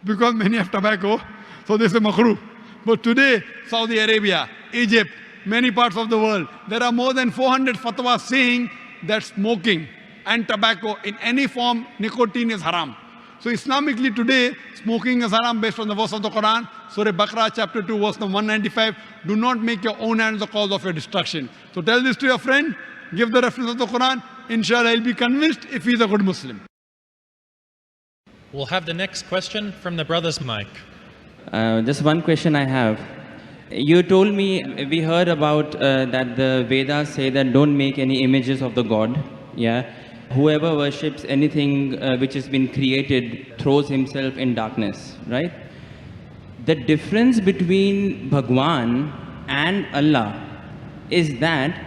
Because many have tobacco, so they say makruh. But today, Saudi Arabia, Egypt, many parts of the world, there are more than 400 fatwas saying that smoking and tobacco in any form, nicotine is haram. So Islamically today, smoking is haram based on the verse of the Quran, Surah Baqarah chapter 2 verse number 195, do not make your own hands the cause of your destruction. So tell this to your friend, give the reference of the Quran, inshallah he'll be convinced if he's a good Muslim. We'll have the next question from the brother's mic. Just one question I have. You told me, we heard about that the Vedas say that don't make any images of the God. Yeah. Whoever worships anything which has been created throws himself in darkness, right? The difference between Bhagwan and Allah is that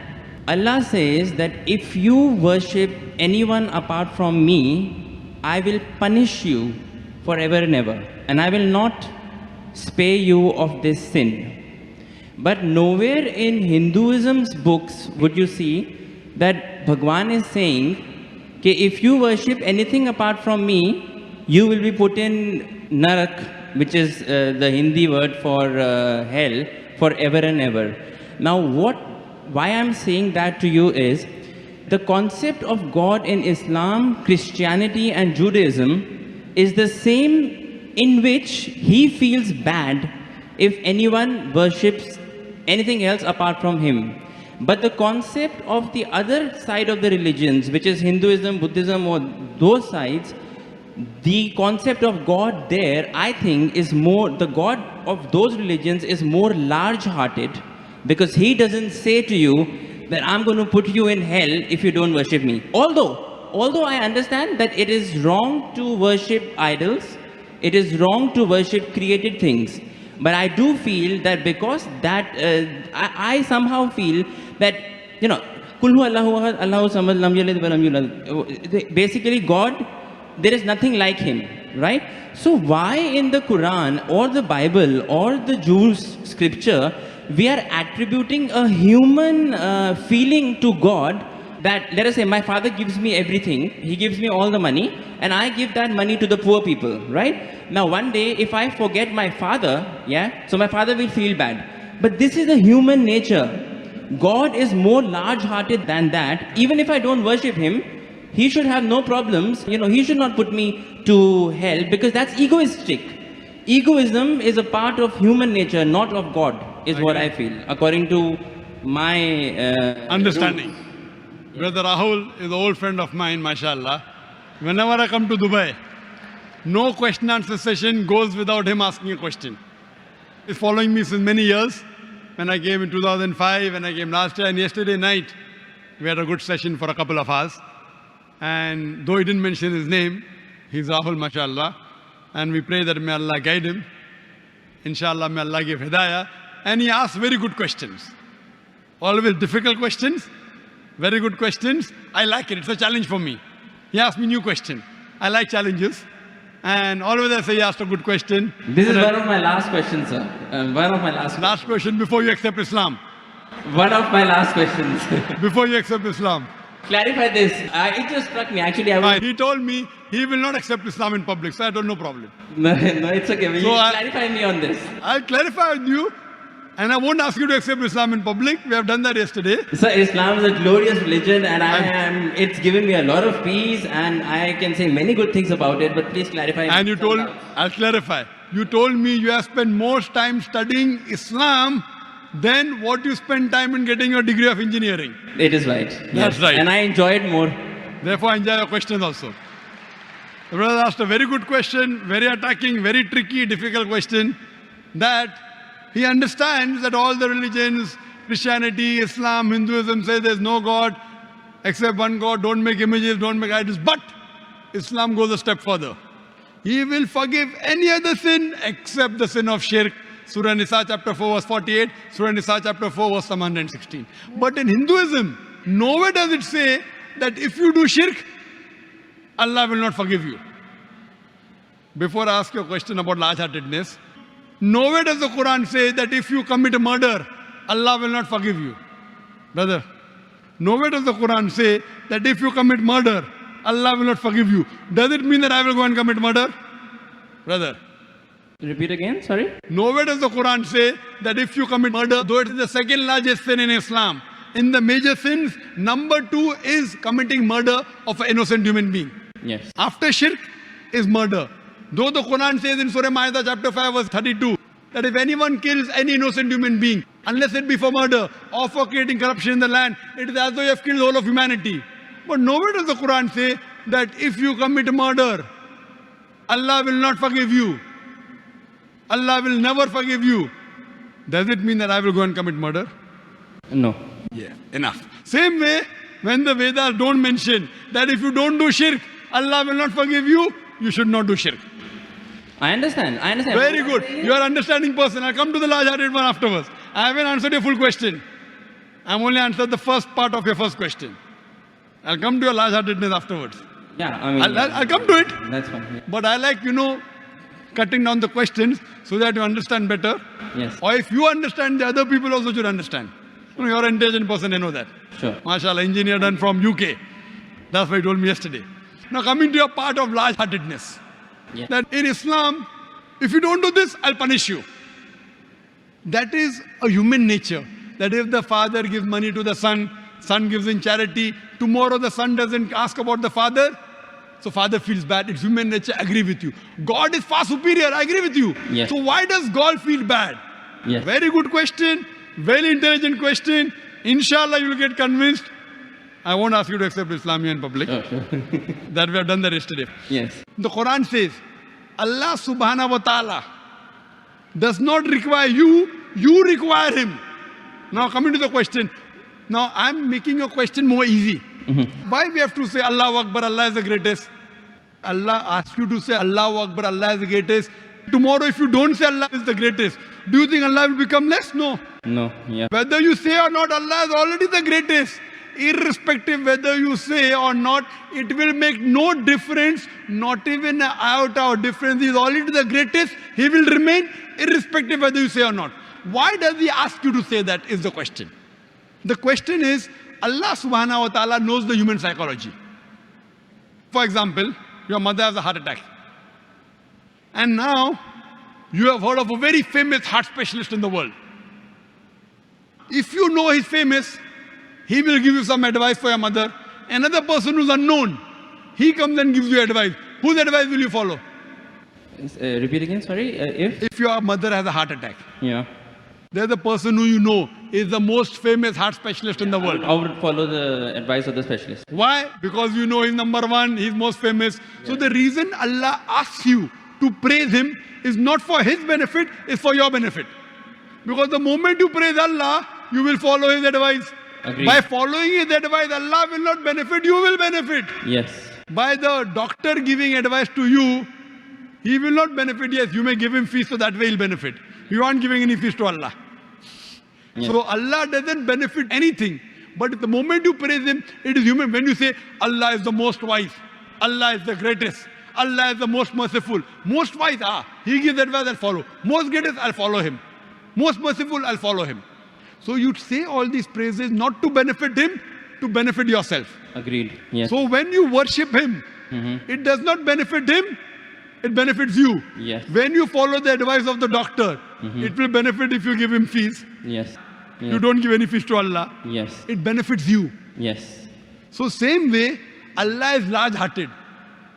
Allah says that if you worship anyone apart from me, I will punish you forever and ever, and I will not spare you of this sin. But nowhere in Hinduism's books would you see that Bhagwan is saying, okay, if you worship anything apart from me, you will be put in Narak, which is the Hindi word for hell, forever and ever. Now why I'm saying that to you is, the concept of God in Islam, Christianity and Judaism is the same in which he feels bad if anyone worships anything else apart from him. But the concept of the other side of the religions, which is Hinduism, Buddhism, or those sides, the concept of God there, I think, is more, the God of those religions is more large-hearted, because he doesn't say to you that I'm going to put you in hell if you don't worship me. Although I understand that it is wrong to worship idols, it is wrong to worship created things. But I do feel that because that, I somehow feel that, you know, Kulhu Allahu Ahad, Allahu Samad, Lam Yalid wa Lam Yulad. Basically, God, there is nothing like him, right? So why in the Quran or the Bible or the Jews' scripture, we are attributing a human feeling to God that, let us say, my father gives me everything, he gives me all the money, and I give that money to the poor people, right? Now, one day, if I forget my father, yeah, so my father will feel bad. But this is the human nature. God is more large-hearted than that. Even if I don't worship him, he should have no problems. You know, he should not put me to hell, because that's egoistic. Egoism is a part of human nature, not of God, is what I feel, according to my understanding. Brother Rahul is an old friend of mine, mashallah. Whenever I come to Dubai, no question answer session goes without him asking a question. He's following me since many years. When I came in 2005, when I came last year, and yesterday night, we had a good session for a couple of hours. And though he didn't mention his name, he's Rahul, mashallah. And we pray that may Allah guide him. Inshallah, may Allah give hidayah. And he asked very good questions. Always difficult questions, very good questions. I like it. It's a challenge for me. He asked me new question. I like challenges. And always I say he asked a good question. This is one of my last questions, sir. One of my last Last question before you accept Islam. One of my last questions. Before you accept Islam. Clarify this. It just struck me. Actually, He told me he will not accept Islam in public, so I don't know problem. No, it's okay. Will you clarify me on this? I'll clarify with you. And I won't ask you to accept Islam in public. We have done that yesterday. Sir, Islam is a glorious religion, and it's given me a lot of peace, and I can say many good things about it, but please clarify. And you told, I'll clarify. You told me you have spent more time studying Islam than what you spend time in getting your degree of engineering. It is right. That's Yes. right. And I enjoyed more. Therefore, I enjoy your questions also. The brother asked a very good question, very attacking, very tricky, difficult question, that he understands that all the religions, Christianity, Islam, Hinduism, say there's no God except one God, don't make images, don't make idols. But Islam goes a step further. He will forgive any other sin except the sin of shirk. Surah Nisa chapter 4 verse 48, Surah Nisa chapter 4 verse 116. But in Hinduism, nowhere does it say that if you do shirk, Allah will not forgive you. Before I ask you a question about large-heartedness, nowhere does the Quran say that if you commit a murder, Allah will not forgive you. Brother, nowhere does the Quran say that if you commit murder, Allah will not forgive you. Does it mean that I will go and commit murder? Brother. Repeat again, sorry? Nowhere does the Quran say that if you commit murder, though it is the second largest sin in Islam, in the major sins, number 2 is committing murder of an innocent human being. Yes. After shirk is murder. Though the Quran says in Surah Ma'idah chapter 5 verse 32, that if anyone kills any innocent human being, unless it be for murder or for creating corruption in the land, it is as though you have killed the whole of humanity. But nowhere does the Quran say that if you commit murder, Allah will not forgive you. Allah will never forgive you. Does it mean that I will go and commit murder? No. Yeah, enough. Same way, when the Vedas don't mention that if you don't do shirk, Allah will not forgive you, you should not do shirk. I understand. Very good. You are understanding person. I'll come to the large-hearted one afterwards. I haven't answered your full question. I've only answered the first part of your first question. I'll come to your large-heartedness afterwards. Yeah, I mean... I'll come to it. That's fine. Yeah. But I like, cutting down the questions so that you understand better. Yes. Or if you understand, the other people also should understand. You're an intelligent person, I know that. Sure. MashaAllah, engineer done from UK. That's what he told me yesterday. Now coming to your part of large-heartedness. Yeah. That in Islam, if you don't do this, I'll punish you. That is a human nature. That if the father gives money to the son, son gives in charity, tomorrow the son doesn't ask about the father, so father feels bad. It's human nature, I agree with you. God is far superior, I agree with you. Yes. So why does God feel bad? Yes. Very good question, very intelligent question. Inshallah, you will get convinced. I won't ask you to accept Islam in public. Sure. That we have done that yesterday. Yes. The Quran says, Allah subhanahu wa ta'ala does not require you, you require him. Now coming to the question. Now I'm making your question more easy. Why we have to say Allahu Akbar, Allah is the greatest? Allah asks you to say Allahu Akbar, Allah is the greatest. Tomorrow if you don't say Allah is the greatest, do you think Allah will become less? No. No, yeah. Whether you say or not, Allah is already the greatest. Irrespective whether you say or not, it will make no difference, not even an iota of difference. He is already the greatest. He will remain irrespective whether you say or not. Why does he ask you to say that is the question. The question is, Allah subhanahu wa ta'ala knows the human psychology. For example, your mother has a heart attack. And now, you have heard of a very famous heart specialist in the world. If you know he's famous, he will give you some advice for your mother. Another person who's unknown, he comes and gives you advice. Whose advice will you follow? Repeat again, sorry. If your mother has a heart attack, Yeah. there's the person who you know is the most famous heart specialist in the world. I would follow the advice of the specialist. Why? Because you know he's number one, he's most famous. So the reason Allah asks you to praise him is not for his benefit, it's for your benefit. Because the moment you praise Allah, you will follow his advice. Agreed. By following his advice, Allah will not benefit, you will benefit. Yes. By the doctor giving advice to you, he will not benefit. Yes, you may give him fees so that way he'll benefit. You aren't giving any fees to Allah. Yes. So Allah doesn't benefit anything. But the moment you praise him, it is human. When you say Allah is the most wise, Allah is the greatest, Allah is the most merciful, most wise, he gives advice, I'll follow. Most greatest, I'll follow him. Most merciful, I'll follow him. So you say all these praises not to benefit him, to benefit yourself. Agreed. Yes. So when you worship him, it does not benefit him, it benefits you. Yes. When you follow the advice of the doctor, it will benefit if you give him fees. Yes. Yes. You don't give any fees to Allah. Yes. It benefits you. Yes. So same way, Allah is large-hearted.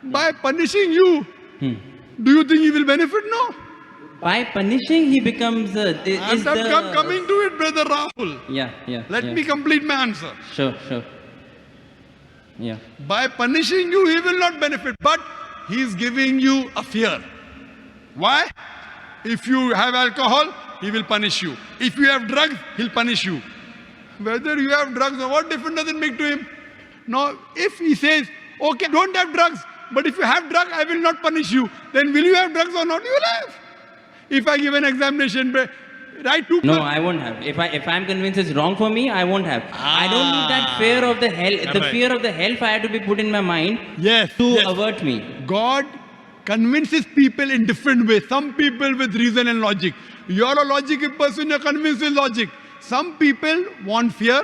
By punishing you, do you think he will benefit? No. By punishing, he becomes. Coming to it, brother Rahul. Yeah. Let yeah. me complete my answer. Sure. Yeah. By punishing you, he will not benefit, but he is giving you a fear. Why? If you have alcohol, he will punish you. If you have drugs, he'll punish you. Whether you have drugs or what difference does it make to him? Now, if he says, okay, don't have drugs, but if you have drugs, I will not punish you, then will you have drugs or not? You will have. If I give an examination, write 2 No, I won't have. If I'm convinced it's wrong for me, I won't have. I don't need that fear of the hell. The Right. fear of the hellfire to be put in my mind Yes. to yes. avert me. God convinces people in different ways. Some people with reason and logic. You're a logical person, you're convinced with logic. Some people want fear,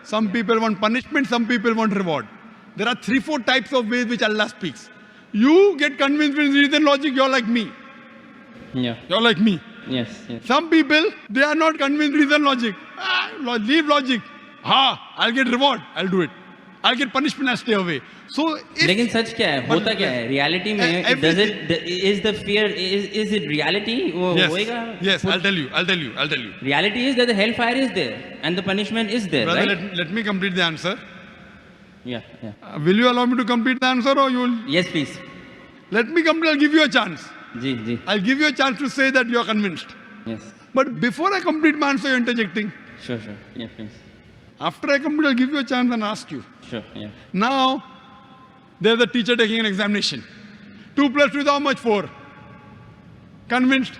some people want punishment, some people want reward. There are 3-4 types of ways which Allah speaks. You get convinced with reason and logic, you're like me. Yeah. You're like me. Yes. Some people, they are not convinced with reason logic. Leave logic. I'll get reward, I'll do it. I'll get punishment, I'll stay away. So if, लेकिन सच क्या है होता क्या है reality में does it is the fear is it reality वो होएगा Yes, I'll tell you. Reality is that the hellfire is there and the punishment is there, Brother, right? let me complete the answer. Yeah. Will you allow me to complete the answer or you will? Yes, please. Let me complete, I'll give you a chance. Ji. I'll give you a chance to say that you are convinced. Yes. But before I complete my answer, you're interjecting. Sure. Yeah, please. After I complete, I'll give you a chance and ask you. Sure, yeah. Now, there's a teacher taking an examination. 2 plus 2 is how much? 4. Convinced?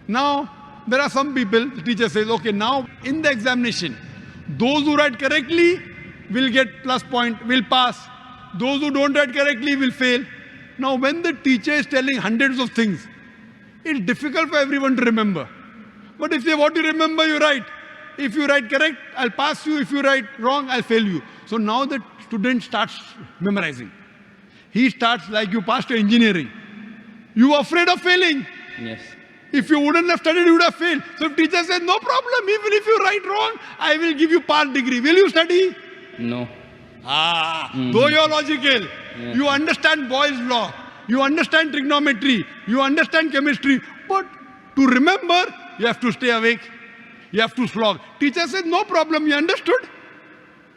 Now, there are some people, the teacher says, okay, now in the examination, those who write correctly will get plus point, will pass. Those who don't write correctly will fail. Now, when the teacher is telling hundreds of things, it's difficult for everyone to remember. But if they want to remember, you write. If you write correct, I'll pass you. If you write wrong, I'll fail you. So now the student starts memorizing. He starts like you passed to engineering. You are afraid of failing. Yes. If you wouldn't have studied, you would have failed. So if teacher says, no problem, even if you write wrong, I will give you part degree. Will you study? No. Though you're logical, you understand Boyle's law, you understand trigonometry, you understand chemistry, but to remember, you have to stay awake, you have to slog. Teacher says, no problem, you understood?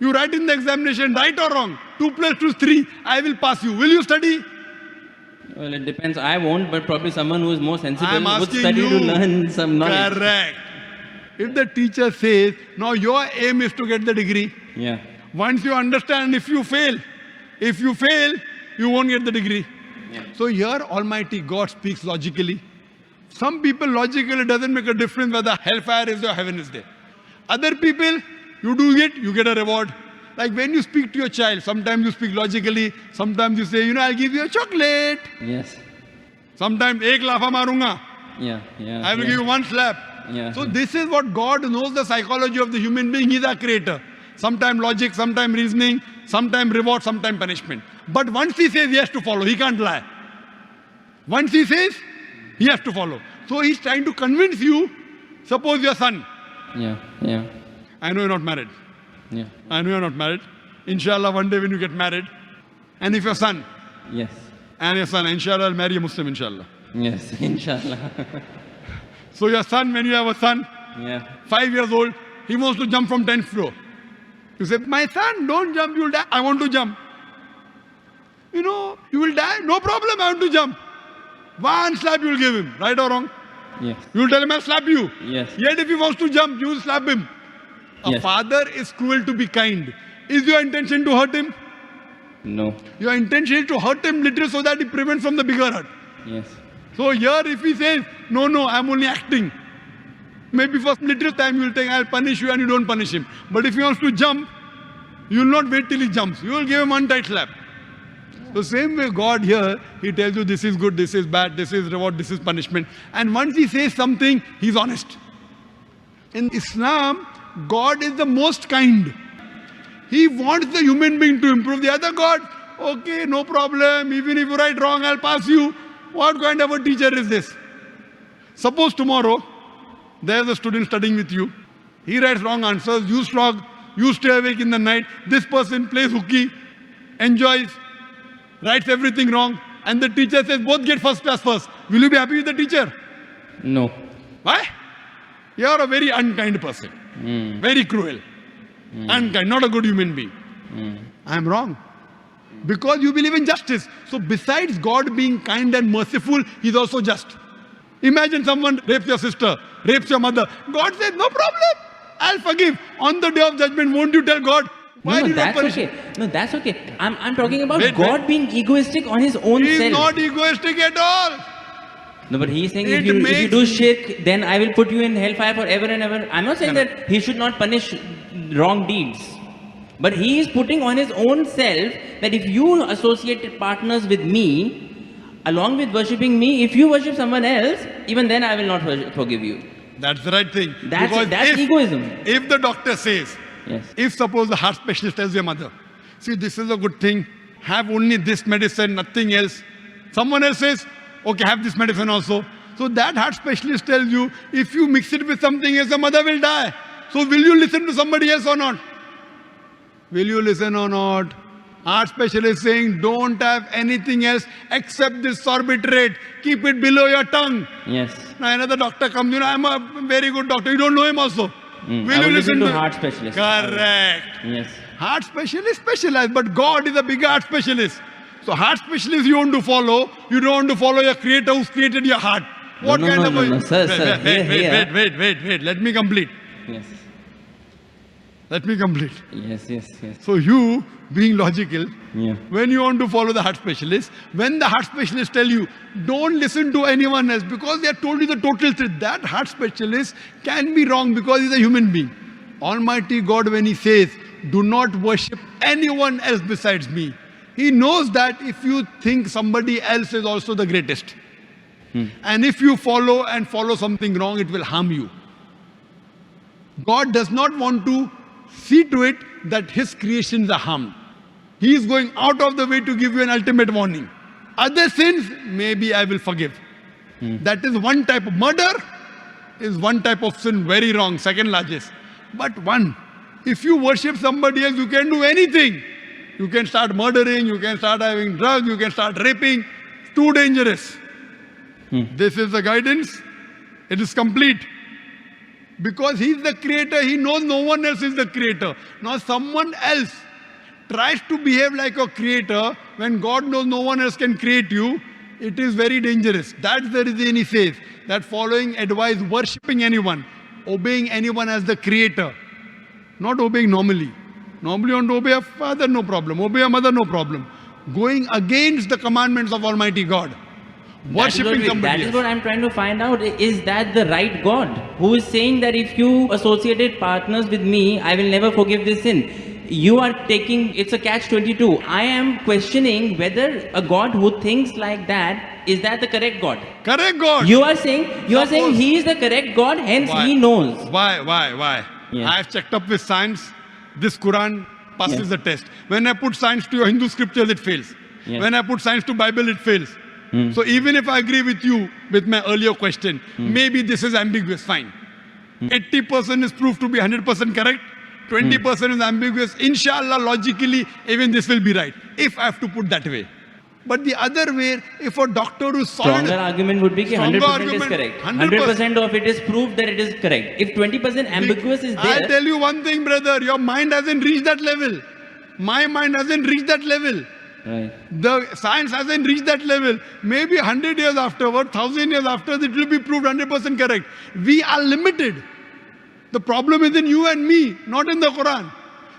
You write in the examination, right or wrong, 2 plus 2 is 3, I will pass you. Will you study? Well, it depends. I won't, but probably someone who is more sensible I'm would asking study you. to learn some knowledge. Correct. If the teacher says, now your aim is to get the degree, Yeah. once you understand, if you fail, you won't get the degree. Yeah. So here Almighty God speaks logically. Some people logically doesn't make a difference whether hellfire is there or heaven is there. Other people, you do it, you get a reward. Like when you speak to your child, sometimes you speak logically, sometimes you say, I'll give you a chocolate. Yes. Sometimes, ek lafa marunga. Yeah. I will give you 1 slap. Yeah. So this is what God knows the psychology of the human being. He's our creator. Sometimes logic, sometimes reasoning, sometimes reward, sometimes punishment. But once he says he has to follow, he can't lie. Once he says, he has to follow. So he's trying to convince you, suppose your son. Yeah. I know you're not married. Yeah. I know you're not married. Inshallah, one day when you get married, and if your son, Yes. inshallah, I'll marry a Muslim, inshallah. Yes. Inshallah. So your son, when you have a son, Yeah. 5 years old, he wants to jump from 10th floor. You say, my son, don't jump, you'll die. I want to jump. You will die. No problem, I want to jump. 1 slap you will give him, right or wrong? Yes. You will tell him, I'll slap you. Yes. Yet if he wants to jump, you will slap him. A Yes. father is cruel to be kind. Is your intention to hurt him? No. Your intention is to hurt him little so that he prevents from the bigger hurt. Yes. So here if he says, no, I'm only acting. Maybe for little time you will think, I'll punish you and you don't punish him. But if he wants to jump, you will not wait till he jumps. You will give him one tight slap. So same way God here, he tells you this is good, this is bad, this is reward, this is punishment. And once he says something, he's honest. In Islam, God is the most kind. He wants the human being to improve. The other God, okay, no problem. Even if you write wrong, I'll pass you. What kind of a teacher is this? Suppose tomorrow, there's a student studying with you. He writes wrong answers. You slog. You stay awake in the night. This person plays hooky, enjoys, writes everything wrong. And the teacher says, both get first class first. Will you be happy with the teacher? No. Why? You're a very unkind person. Very cruel. Unkind, not a good human being. I am wrong. Because you believe in justice. So besides God being kind and merciful, He's also just. Imagine someone rapes your sister, rapes your mother. God says, no problem. I'll forgive. On the day of judgment, won't you tell God? Why No, did you not that's punish? okay. No, that's okay. I'm talking about Wait, God being egoistic on his own He's self. not egoistic at all. No, but he's saying It if you makes- do shirk, then I will put you in hellfire forever and ever. I'm not saying that he should not punish wrong deeds. But he is putting on his own self that if you associate partners with me, along with worshipping me, if you worship someone else, even then I will not forgive you. That's the right thing. That's Because egoism. If the doctor says, Yes. if suppose the heart specialist tells your mother, see, this is a good thing, have only this medicine, nothing else. Someone else says, okay, have this medicine also. So that heart specialist tells you, if you mix it with something else, the mother will die. So will you listen to somebody else or not? Will you listen or not? Heart specialist saying, don't have anything else except this sorbitrate. Keep it below your tongue. Yes. Now another doctor comes, I'm a very good doctor. You don't know him also. I will listen to heart specialist. Correct. Yes. Heart specialist specialized, but God is a bigger heart specialist. So heart specialist you want to follow, you don't want to follow your creator who's created your heart. What No, kind of no, sir, wait. Let me complete. Yes. Let me complete. Yes. So you, being logical, Yeah. when you want to follow the heart specialist, when the heart specialist tell you, don't listen to anyone else because they have told you the total truth, that heart specialist can be wrong because he's a human being. Almighty God, when He says, do not worship anyone else besides me, He knows that if you think somebody else is also the greatest, and if you follow something wrong, it will harm you. God does not want to see to it that His creations are harmed. He is going out of the way to give you an ultimate warning. Other sins, maybe I will forgive. That is one type of murder, is one type of sin, very wrong, second largest. But one, if you worship somebody else, you can do anything. You can start murdering, you can start having drugs, you can start raping. It's too dangerous. This is the guidance. It is complete. Because He is the creator, He knows no one else is the creator. Now someone else tries to behave like a creator when God knows no one else can create you. It is very dangerous. That's the reason He says that following advice, worshipping anyone, obeying anyone as the creator, not obeying normally. Normally you want to obey a father, no problem. Obey a mother, no problem. Going against the commandments of Almighty God. Worshipping somebody That is else. what I'm trying to find out. Is that the right God who is saying that if you associated partners with me, I will never forgive this sin? You are taking, it's a catch-22. I am questioning whether a God who thinks like that, is that the correct God? Correct God. You are saying He is the correct God, hence Why? He knows. Why? Yes. I have checked up with science. This Quran passes Yes. the test. When I put science to your Hindu scriptures, it fails. Yes. When I put science to Bible, it fails. So even if I agree with you with my earlier question, maybe this is ambiguous, fine. 80% is proved to be 100% correct. 20% is ambiguous. Inshallah, logically, even this will be right. If I have to put that way. But the other way, if a doctor who is solid... Stronger argument would be that Stronger 100% is argument, correct. 100% 100% of it is proved that it is correct. If 20% ambiguous is I'll there, tell you one thing, brother. Your mind hasn't reached that level. My mind hasn't reached that level. right. The science hasn't reached that level. Maybe 100 years afterward, 1,000 years after, it will be proved 100% correct. We are limited. The problem is in you and me, not in the Quran.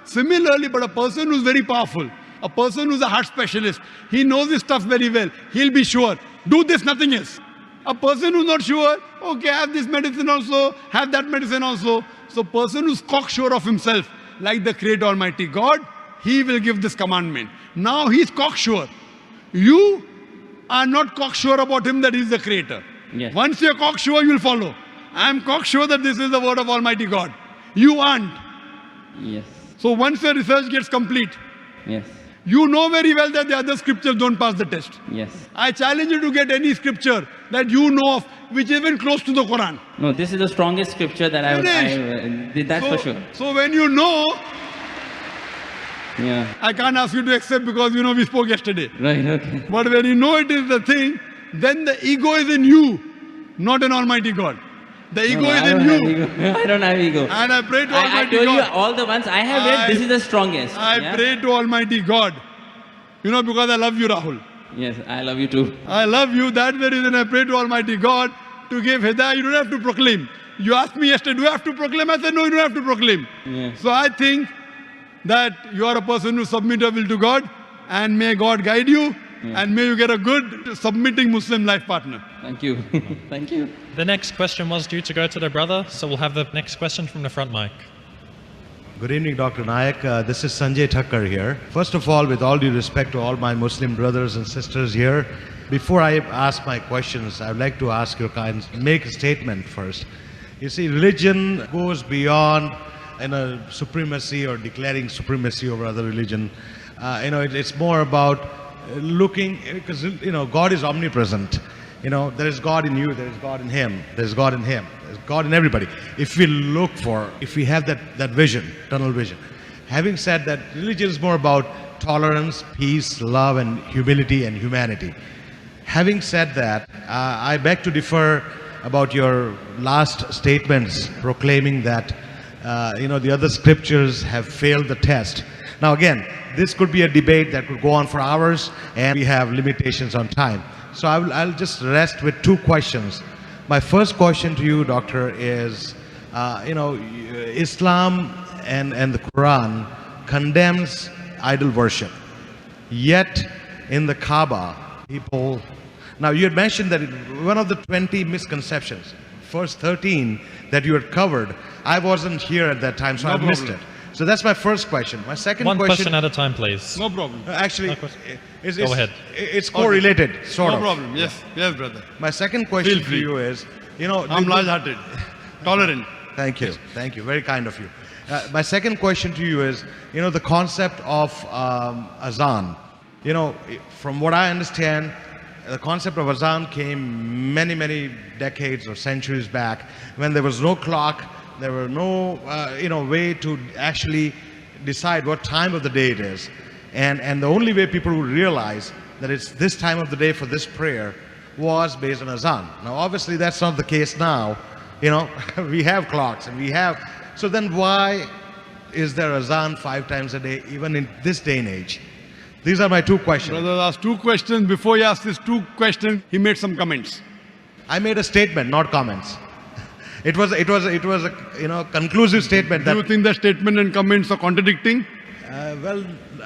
Similarly, but a person who's very powerful, a person who's a heart specialist, he knows his stuff very well. He'll be sure. Do this, nothing else. A person who's not sure, okay, have this medicine also, have that medicine also. So person who's cocksure of himself, like the Creator Almighty God, He will give this commandment. Now he's cocksure. You are not cocksure about Him that He's the Creator. Yes. Once you're cocksure, you'll follow. I'm cocksure that this is the word of Almighty God. You aren't. Yes. So once your research gets complete, Yes. you know very well that the other scriptures don't pass the test. Yes. I challenge you to get any scripture that you know of which is even close to the Quran. No, this is the strongest scripture that that's so, for sure. So when you know, Yeah. I can't ask you to accept because you know we spoke yesterday. Right, okay. But when you know it is the thing, then the ego is in you. not an almighty God. The ego No, is I in don't have you. ego. I don't have ego. And I pray to I Almighty told you God. all the ones I have read, this is the strongest. I yeah? pray to Almighty God. You know, because I love you, Rahul. Yes, I love you too. I love you. That's the reason I pray to Almighty God to give hidayah. You don't have to proclaim. You asked me yesterday, do you have to proclaim? I said, no, you don't have to proclaim. Yeah. So I think that you are a person who submit your will to God, and may God guide you, and may you get a good submitting Muslim life partner. Thank you. Thank you. The next question was due to go to the brother, so we'll have the next question from the front mic. Good evening, Dr. Nayak. This is Sanjay Thakkar here. First of all, with all due respect to all my Muslim brothers and sisters here, before I ask my questions, I would like to ask your kind, make a statement first. You see, religion goes beyond supremacy or declaring supremacy over other religion. It's more about looking, because God is omnipresent. There is God in you, there is God in him, there is God in him, there is God in everybody. If we have that vision, tunnel vision. Having said that, religion is more about tolerance, peace, love, and humility and humanity. Having said that, I beg to differ about your last statements proclaiming that the other scriptures have failed the test. Now again, this could be a debate that could go on for hours, and we have limitations on time. So I'll just rest with two questions. My first question to you, Doctor, is, Islam and the Quran condemns idol worship. Yet in the Kaaba, people... Now you had mentioned that one of the 20 misconceptions, first 13 that you had covered, I wasn't here at that time, so I missed it. So that's my first question. My second One question at a time, please. No problem. Actually, Go ahead. It's correlated, sort of. No problem. Yes, brother. My second question to you is, I'm large-hearted, tolerant. Thank you. Thank you. Very kind of you. My second question to you is, the concept of azan. From what I understand, the concept of azan came many, many decades or centuries back when there was no clock, there were no way to actually decide what time of the day it is. And the only way people would realize that it's this time of the day for this prayer was based on azan. Now obviously that's not the case now. We have clocks and we have... So then why is there azan 5 times a day even in this day and age? These are my two questions. Brother asked two questions. Before he asked these two questions, he made some comments. I made a statement, not comments. It was a conclusive statement. Do you think the statement and comments are contradicting? Well,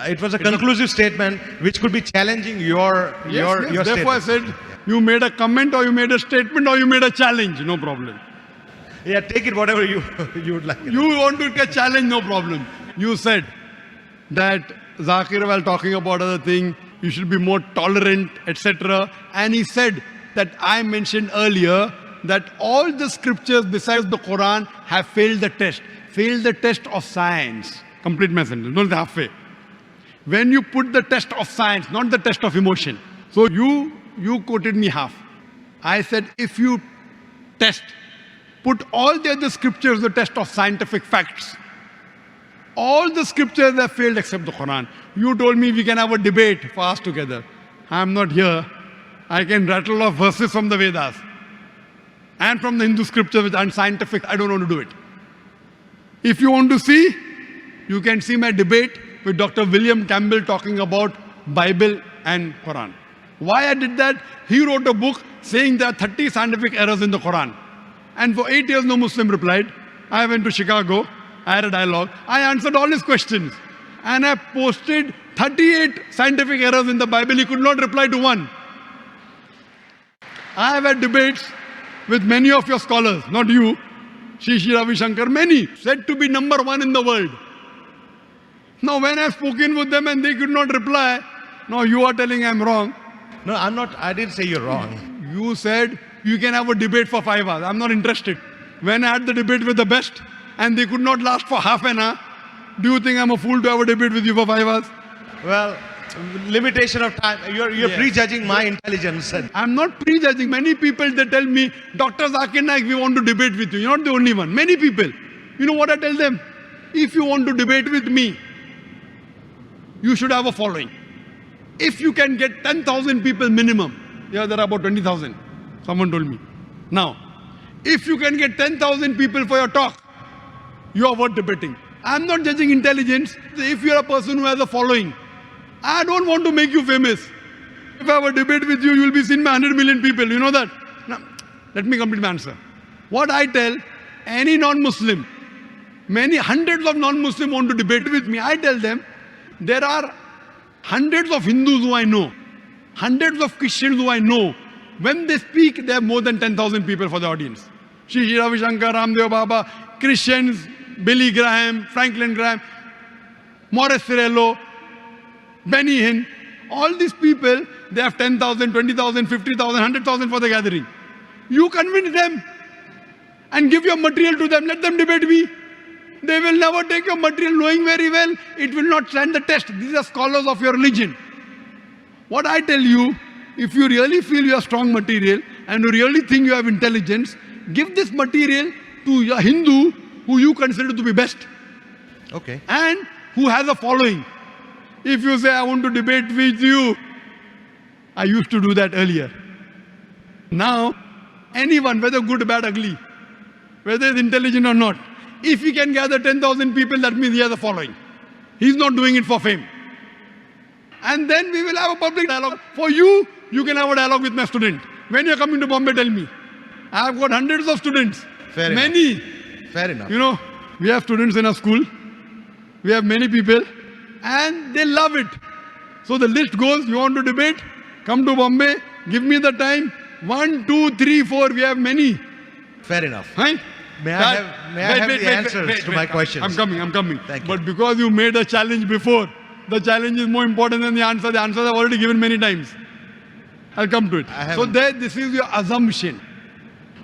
it was a conclusive statement which could be challenging your Therefore statement. I said, you made a comment or you made a statement or you made a challenge, no problem. Yeah, take it whatever you would like. You want to get challenged, no problem. You said that Zakir, while talking about other thing, you should be more tolerant, etc. And he said that I mentioned earlier that all the scriptures besides the Quran have failed the test of science. Complete my sentence, don't halfway. When you put the test of science, not the test of emotion. So you quoted me half. I said if you put all the other scriptures the test of scientific facts, all the scriptures have failed except the Quran. You told me we can have a debate for us together. I'm not here. I can rattle off verses from the Vedas and from the Hindu scripture which aren't scientific. I don't want to do it. If you want to see, you can see my debate with Dr. William Campbell talking about Bible and Quran. Why I did that? He wrote a book saying there are 30 scientific errors in the Quran. And for 8 years no Muslim replied. I went to Chicago. I had a dialogue. I answered all his questions. And I posted 38 scientific errors in the Bible. He could not reply to one. I have had debates with many of your scholars, not you, Shri Ravi Shankar, many, said to be number 1 in the world. Now when I've spoken with them and they could not reply, now you are telling I'm wrong. No, I'm not. I didn't say you're wrong. You said you can have a debate for 5 hours. I'm not interested. When I had the debate with the best and they could not last for half an hour, do you think I'm a fool to have a debate with you for 5 hours? Well, limitation of time. You're prejudging my intelligence. I'm not prejudging. Many people, they tell me, Dr. Zakir Naik, we want to debate with you. You're not the only one. Many people. You know what I tell them? If you want to debate with me, you should have a following. If you can get 10,000 people minimum, there are about 20,000, someone told me. Now, if you can get 10,000 people for your talk, you are worth debating. I'm not judging intelligence. If you're a person who has a following, I don't want to make you famous. If I have a debate with you, you will be seen by 100 million people. You know that? Now, let me complete my answer. What I tell any non-Muslim, many hundreds of non-Muslim want to debate with me, I tell them, there are hundreds of Hindus who I know, hundreds of Christians who I know. When they speak, they have more than 10,000 people for the audience. Shri Ravi Shankar, Ramdev Baba, Christians, Billy Graham, Franklin Graham, Morris Cerullo, Benny Hinn, all these people, they have 10,000, 20,000, 50,000, 100,000 for the gathering. You convince them and give your material to them, let them debate me. They will never take your material knowing very well it will not stand the test. These are scholars of your religion. What I tell you, if you really feel you have strong material and you really think you have intelligence, give this material to a Hindu who you consider to be best. Okay. And who has a following. If you say, I want to debate with you, I used to do that earlier. Now, anyone, whether good, bad, ugly, whether he's intelligent or not, if he can gather 10,000 people, that means he has a following. He's not doing it for fame. And then we will have a public dialogue. For you, you can have a dialogue with my student. When you're coming to Bombay, tell me. I have got hundreds of students. Fair enough. Many. Fair enough. You know, we have students in our school. We have many people. And they love it. So the list goes, you want to debate? Come to Bombay. Give me the time. 1, 2, 3, 4. We have many. Fair enough. Huh? May I have the answers to my questions? I'm coming. Thank you. But because you made a challenge before, the challenge is more important than the answer. The answers I've already given many times. I'll come to it. So this is your assumption.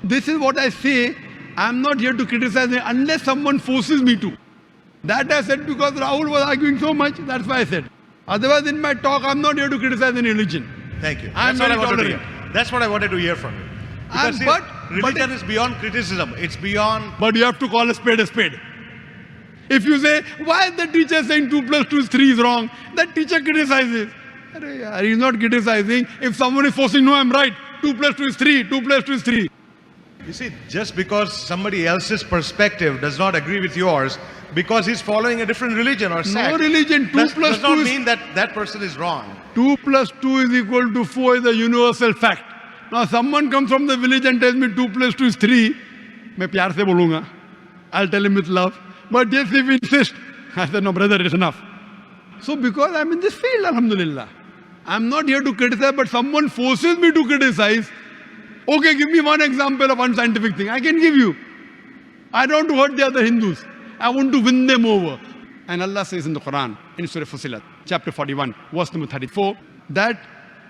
This is what I say. I'm not here to criticize it unless someone forces me to. That I said because Rahul was arguing so much. That's why I said. Otherwise, in my talk, I'm not here to criticize any religion. Thank you. I'm That's very what I wanted to tolerant. hear. That's what I wanted to hear from you. Because see, religion is beyond criticism. It's beyond... But you have to call a spade a spade. If you say, why is the teacher saying 2 plus 2 is 3 is wrong? That teacher criticizes. He's not criticizing. If someone is forcing, no, I'm right. 2 plus 2 is 3. 2 plus 2 is 3. You see, just because somebody else's perspective does not agree with yours, because he's following a different religion or sect, No religion. 2 plus 2 does not is... mean that that person is wrong. 2 plus 2 is equal to 4 is a universal fact. Now someone comes from the village and tells me 2 plus 2 is 3. मैं प्यार से बोलूँगा. I'll tell him with love. But yes, if he insists, I said, no brother, it's enough. So because I'm in this field, alhamdulillah, I'm not here to criticize, but someone forces me to criticize. Okay, give me one example of unscientific thing. I can give you. I don't want to hurt the other Hindus. I want to win them over. And Allah says in the Quran, in Surah Fussilat, chapter 41, verse number 34, that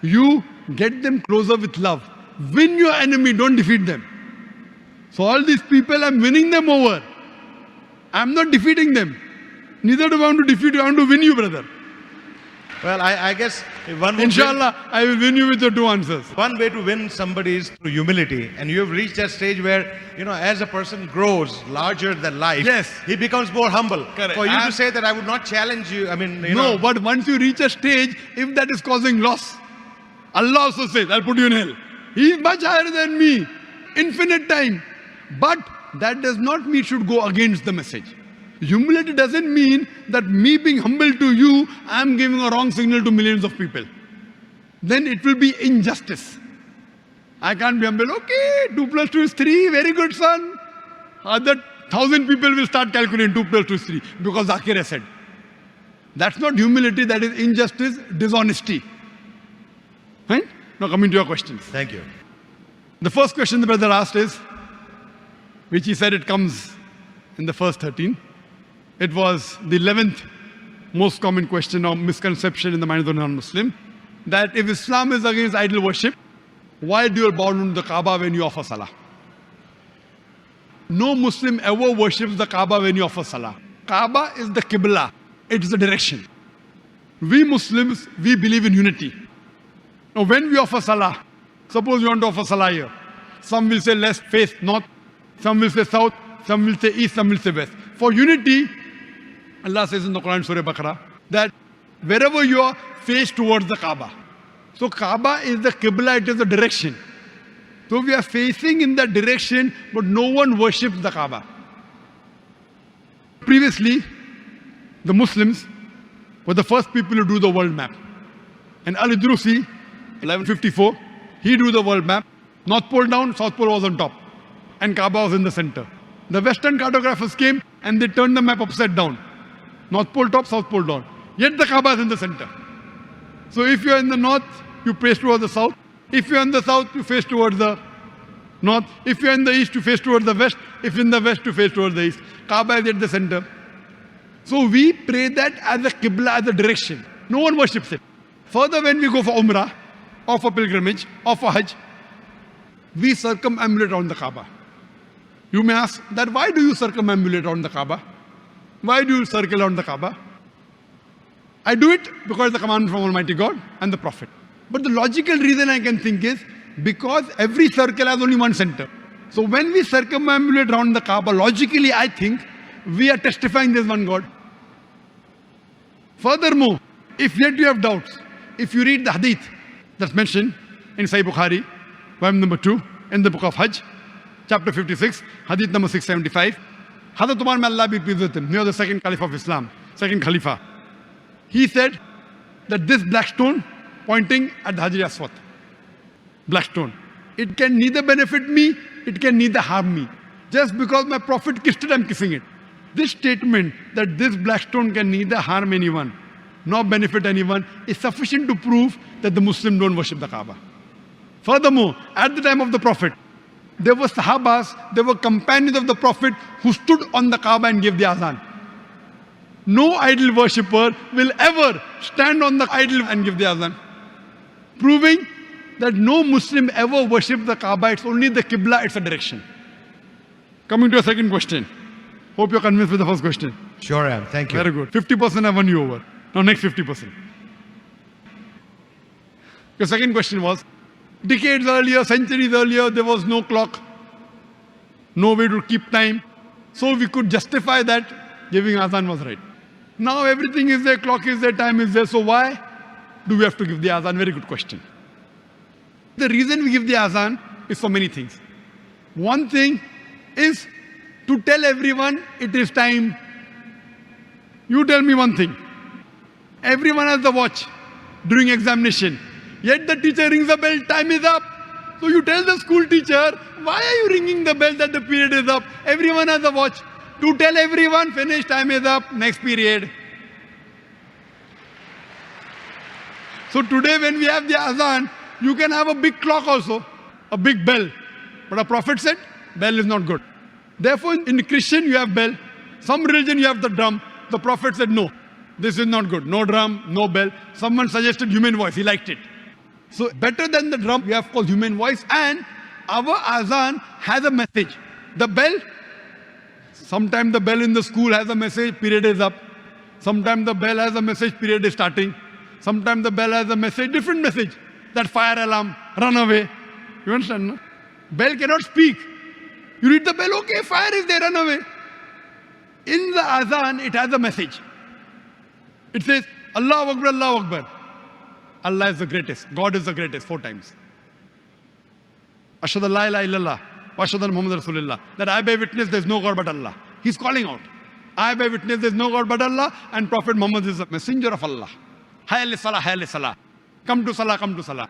you get them closer with love. Win your enemy, don't defeat them. So all these people, I'm winning them over. I'm not defeating them. Neither do I want to defeat you, I want to win you, brother. Well, I guess one would Inshallah, I will win you with your 2 answers. One way to win somebody is through humility. And you have reached that stage where, you know, as a person grows larger than life, yes, he becomes more humble. Correct. For you to say that I would not challenge you, I mean, you No, know. but once you reach a stage, if that is causing loss, Allah also says, I'll put you in hell. He is much higher than me. Infinite time. But that does not mean it should go against the message. Humility doesn't mean that me being humble to you, I'm giving a wrong signal to millions of people. Then it will be injustice. I can't be humble. Okay, 2 plus 2 is 3. Very good, son. Other 1,000 people will start calculating 2 plus 2 is 3 because Zakir has said. That's not humility, that is injustice, dishonesty. Right? Now coming to your questions. Thank you. The first question the brother asked is, which he said it comes in the first 13. It was the 11th most common question or misconception in the mind of the non-Muslim, that if Islam is against idol worship, why do you bow down to the Kaaba when you offer salah? No Muslim ever worships the Kaaba when you offer salah. Kaaba is the Qibla. It's the direction. We Muslims, we believe in unity. Now when we offer salah, suppose you want to offer salah here. Some will say let's face north, some will say south, some will say east, some will say west. For unity, Allah says in the Quran, Surah Baqarah, that wherever you are, face towards the Kaaba. So Kaaba is the Qibla, it is the direction. So we are facing in that direction, but no one worships the Kaaba. Previously, the Muslims were the first people to do the world map. And Al-Idrusi, 1154, he drew the world map. North Pole down, South Pole was on top. And Kaaba was in the center. The Western cartographers came and they turned the map upside down. North Pole top, South Pole down. Yet the Kaaba is in the center. So if you are in the north, you face towards the south. If you are in the south, you face towards the north. If you are in the east, you face towards the west. If in the west, you face towards the east. Kaaba is at the center. So we pray that as a Qibla, as a direction. No one worships it. Further, when we go for Umrah, or for pilgrimage, or for Hajj, we circumambulate around the Kaaba. You may ask that why do you circumambulate around the Kaaba? Why do you circle around the Kaaba? I do it because it's the commandment from Almighty God and the Prophet. But the logical reason I can think is because every circle has only one center. So when we circumambulate around the Kaaba, logically I think we are testifying there's one God. Furthermore, if yet you have doubts, if you read the hadith that's mentioned in Sahih Bukhari, volume number 2, in the book of Hajj, chapter 56, hadith number 675, Hazrat Umar, may Allah be pleased with him, he was the second Caliph of Islam, second Khalifa. He said that this black stone pointing at the Hajar Aswad, black stone, it can neither benefit me, it can neither harm me. Just because my Prophet kissed it, I'm kissing it. This statement that this black stone can neither harm anyone nor benefit anyone is sufficient to prove that the Muslims don't worship the Kaaba. Furthermore, at the time of the Prophet, there were Sahabas, there were companions of the Prophet who stood on the Kaaba and gave the azan. No idol worshipper will ever stand on the idol and give the azan. Proving that no Muslim ever worships the Kaaba, it's only the Qibla, it's a direction. Coming to a second question. Hope you're convinced with the first question. Sure I am, thank you. Very good. 50% I won you over. Now next 50%. Your second question was, decades earlier, centuries earlier, there was no clock, no way to keep time. So we could justify that giving azan was right. Now everything is there, clock is there, time is there. So why do we have to give the azan? Very good question. The reason we give the azan is for many things. One thing is to tell everyone it is time. You tell me one thing. Everyone has the watch during examination. Yet the teacher rings the bell, time is up. So you tell the school teacher, why are you ringing the bell that the period is up? Everyone has a watch. To tell everyone, finish, time is up, next period. So today when we have the azan, you can have a big clock also, a big bell. But a Prophet said, bell is not good. Therefore in Christian you have bell. Some religion you have the drum. The Prophet said, no, this is not good. No drum, no bell. Someone suggested human voice, he liked it. So better than the drum, we have called human voice, and our azan has a message. The bell, sometimes the bell in the school has a message, period is up. Sometimes the bell has a message, period is starting. Sometimes the bell has a message, different message. That fire alarm, run away. You understand, no? Bell cannot speak. You read the bell, okay, fire is there, run away. In the azan, it has a message. It says, Allahu Akbar, Allahu Akbar. Allah is the greatest. God is the greatest, 4 times. Ashhadu an la ilaha illallah wa ashhadu anna Muhammadan Rasulullah. That I bear witness there is no God but Allah. He's calling out. I bear witness there is no God but Allah, and Prophet Muhammad is the messenger of Allah. Hayya salah, hayya salah. Come to salah, come to salah.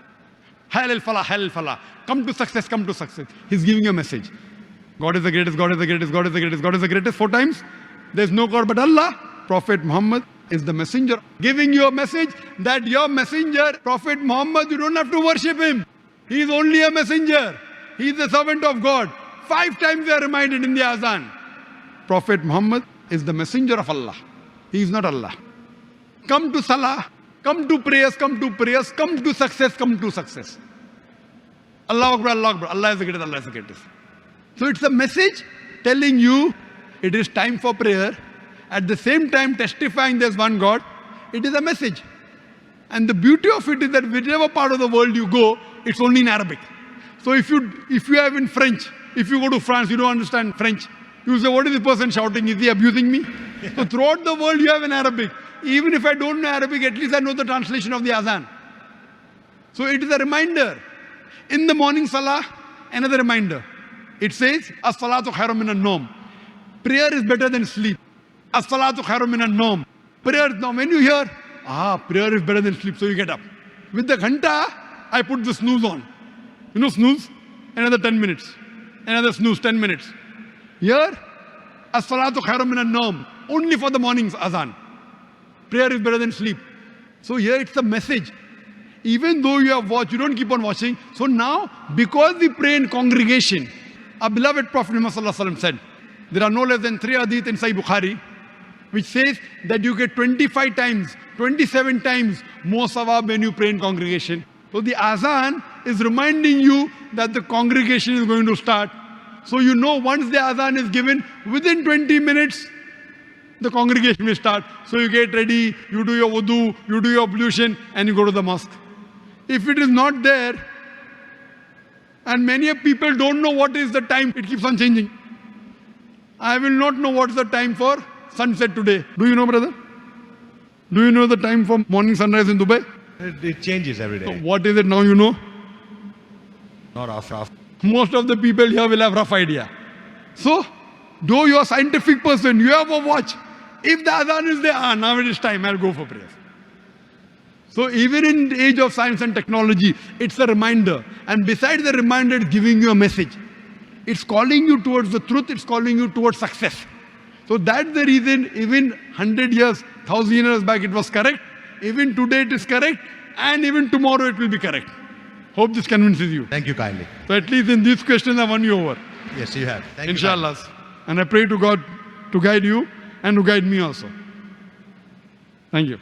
Hayya falah, hayya falah. Come to success, come to success. He's giving you a message. God is the greatest, God is the greatest, God is the greatest, God is the greatest, 4 times. There is no God but Allah. Prophet Muhammad is the messenger, giving you a message that your messenger, Prophet Muhammad, you don't have to worship him. He is only a messenger. He is the servant of God. 5 times we are reminded in the azan. Prophet Muhammad is the messenger of Allah. He is not Allah. Come to salah, come to prayers, come to prayers, come to success, come to success. Allahu Akbar, Allahu Akbar. Allah is the greatest, Allah is the greatest. So it's a message telling you it is time for prayer. At the same time testifying there's one God. It is a message. And the beauty of it is that whichever part of the world you go, it's only in Arabic. So if you have in French, if you go to France, you don't understand French. You say, what is the person shouting? Is he abusing me? So throughout the world you have in Arabic. Even if I don't know Arabic, at least I know the translation of the azan. So it is a reminder. In the morning salah, another reminder. It says, As-salatu khairum minan nawm. Prayer is better than sleep. As-salatu khairum minan nawm. Prayer, now when you hear, prayer is better than sleep, so you get up. With the ghanta, I put the snooze on. You know snooze? Another 10 minutes. Another snooze, 10 minutes. Here, As-salatu khairum minan nawm. Only for the morning's azan. Prayer is better than sleep. So here it's a message. Even though you have watched, you don't keep on watching. So now, because we pray in congregation, our beloved Prophet Muhammad said, there are no less than 3 hadith in Sahih Bukhari, which says that you get 25 times, 27 times more sawab when you pray in congregation. So the azan is reminding you that the congregation is going to start. So you know once the azan is given, within 20 minutes, the congregation will start. So you get ready, you do your wudu, you do your ablution, and you go to the mosque. If it is not there, and many people don't know what is the time, it keeps on changing. I will not know what's the time for sunset today. Do you know, brother? Do you know the time for morning sunrise in Dubai? It changes every day. So what is it now, you know? Not after. Most of the people here will have rough idea. So, though you are a scientific person, you have a watch. If the adhan is there, now it is time, I'll go for prayer. So even in the age of science and technology, it's a reminder. And besides the reminder, it's giving you a message. It's calling you towards the truth, it's calling you towards success. So that's the reason, even 100 years, 1,000 years back, it was correct. Even today, it is correct. And even tomorrow, it will be correct. Hope this convinces you. Thank you kindly. So at least in these questions, I won you over. Yes, you have. Thank Inshallah. And I pray to God to guide you and to guide me also. Thank you.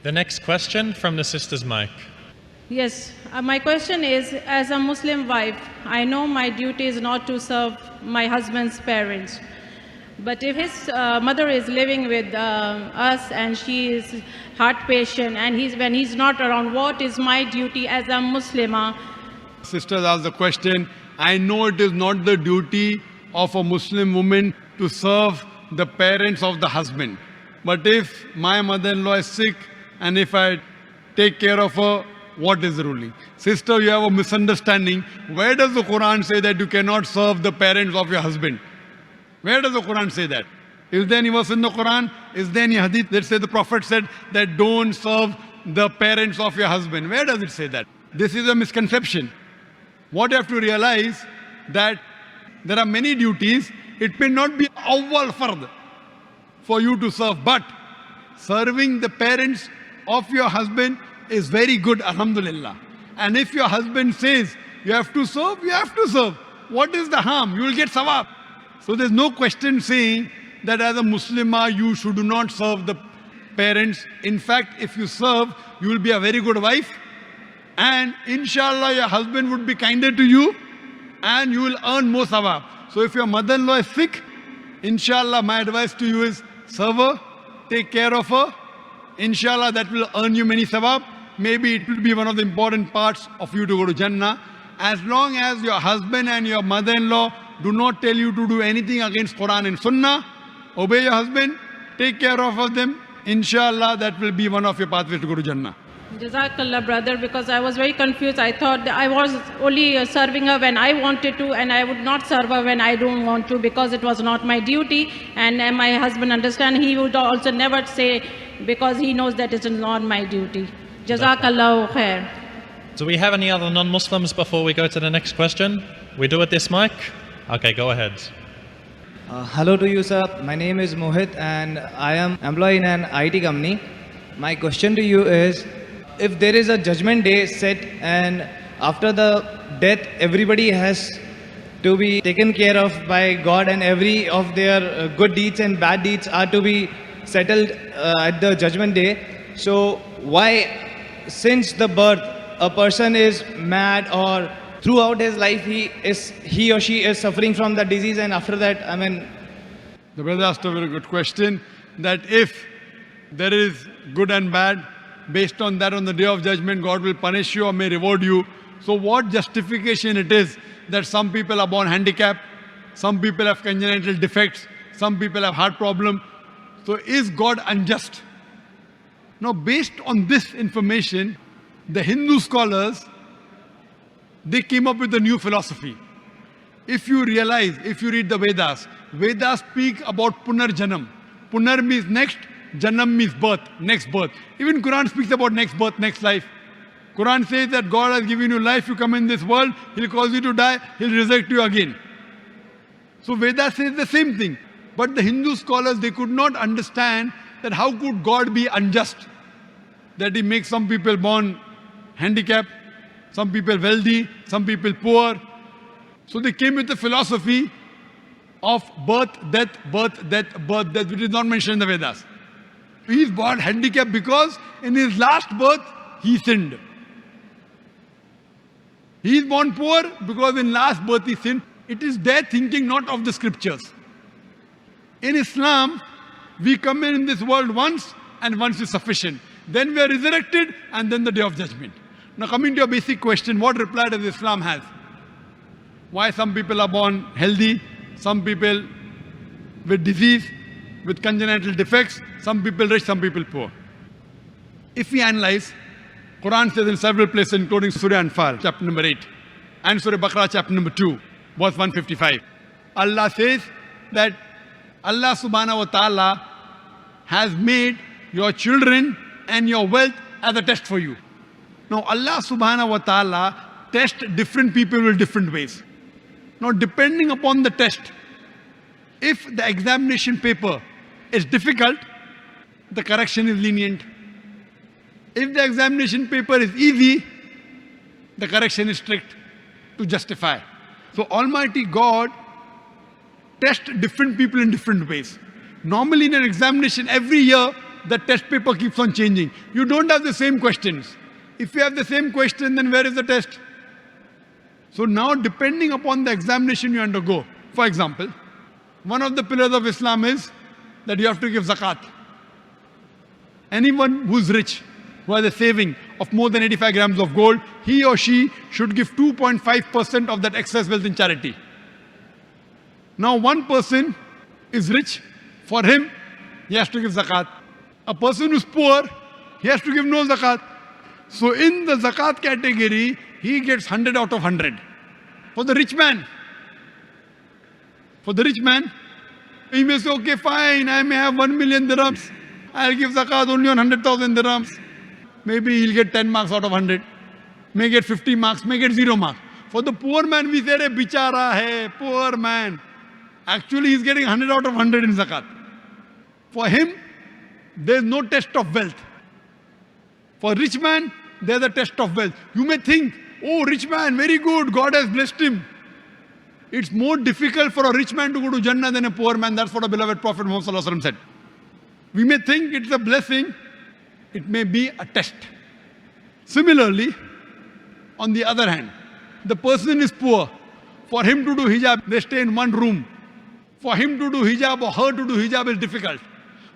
The next question from the sister's mic. Yes, my question is, as a Muslim wife, I know my duty is not to serve my husband's parents. But if his mother is living with us and she is heart patient and when he's not around, what is my duty as a Muslimah? Sisters asked the question, I know it is not the duty of a Muslim woman to serve the parents of the husband. But if my mother-in-law is sick and if I take care of her, what is the ruling? Sister, you have a misunderstanding. Where does the Quran say that you cannot serve the parents of your husband? Where does the Quran say that? Is there any verse in the Quran? Is there any hadith that says the Prophet said that don't serve the parents of your husband? Where does it say that? This is a misconception. What you have to realize that there are many duties. It may not be awwal fard for you to serve, but serving the parents of your husband is very good, alhamdulillah. And if your husband says you have to serve, you have to serve. What is the harm? You will get sawab. So there's no question saying that as a Muslimah you should not serve the parents. In fact, if you serve, you will be a very good wife. And inshallah your husband would be kinder to you and you will earn more sawab. So if your mother-in-law is sick, inshallah my advice to you is serve her, take care of her. Inshallah that will earn you many sawab. Maybe it will be one of the important parts of you to go to Jannah. As long as your husband and your mother-in-law do not tell you to do anything against Quran and Sunnah, obey your husband, take care of them. Inshallah that will be one of your pathways to go to Jannah. Jazakallah, brother, because I was very confused. I thought that I was only serving her when I wanted to, and I would not serve her when I don't want to, because it was not my duty. And my husband understand, he would also never say, because he knows that it is not my duty. Jazakallah khair. Do we have any other non-Muslims before we go to the next question? We do it this mic? Okay, go ahead. Hello to you, sir. My name is Mohit and I am employed in an IT company. My question to you is, if there is a judgment day set and after the death everybody has to be taken care of by God and every of their good deeds and bad deeds are to be settled at the judgment day, so why, since the birth, a person is mad or throughout his life he or she is suffering from the disease, and after that, I mean... The brother asked a very good question, that if there is good and bad, based on that on the day of judgment, God will punish you or may reward you. So what justification it is that some people are born handicapped, some people have congenital defects, some people have heart problem. So is God unjust? Now based on this information, the Hindu scholars they came up with a new philosophy. If you realize, if you read the Vedas, Vedas speak about Punarjanam. Punar means next, Janam means birth, next birth. Even Quran speaks about next birth, next life. Quran says that God has given you life, you come in this world, He'll cause you to die, He'll resurrect you again. So Vedas says the same thing. But the Hindu scholars, they could not understand that how could God be unjust? That He makes some people born handicapped, some people wealthy, some people poor. So they came with the philosophy of birth, death, birth, death, birth, death, which is not mentioned in the Vedas. He is born handicapped because in his last birth, he sinned. He is born poor because in last birth he sinned. It is their thinking, not of the scriptures. In Islam, we come in this world once and once is sufficient. Then we are resurrected and then the day of judgment. Now coming to your basic question, what reply does Islam have? Why some people are born healthy, some people with disease, with congenital defects, some people rich, some people poor. If we analyze, Quran says in several places, including Surah Anfal, chapter number 8, and Surah Baqarah, chapter number 2, verse 155. Allah says that Allah subhanahu wa ta'ala has made your children and your wealth as a test for you. Now Allah subhanahu wa ta'ala tests different people with different ways. Now depending upon the test, if the examination paper is difficult, the correction is lenient. If the examination paper is easy, the correction is strict to justify. So Almighty God tests different people in different ways. Normally in an examination, every year, the test paper keeps on changing. You don't have the same questions. If you have the same question, then where is the test? So now depending upon the examination you undergo, for example, one of the pillars of Islam is that you have to give zakat. Anyone who's rich, who has a saving of more than 85 grams of gold, he or she should give 2.5% of that excess wealth in charity. Now one person is rich, for him, he has to give zakat. A person who's poor, he has to give no zakat. So in the zakat category, he gets 100 out of 100. For the rich man, he may say, okay, fine, I may have 1 million dirhams. I'll give zakat only on 100,000 dirhams. Maybe he'll get 10 marks out of 100. May get 50 marks, may get 0 marks. For the poor man, we say, bichara hai, poor man. Actually, he's getting 100 out of 100 in zakat. For him, there's no test of wealth. For rich man, there's a test of wealth. You may think, oh, rich man, very good, God has blessed him. It's more difficult for a rich man to go to Jannah than a poor man. That's what our beloved Prophet Muhammad said. We may think it's a blessing, it may be a test. Similarly, on the other hand, the person is poor. For him to do hijab, they stay in one room. For him to do hijab or her to do hijab is difficult.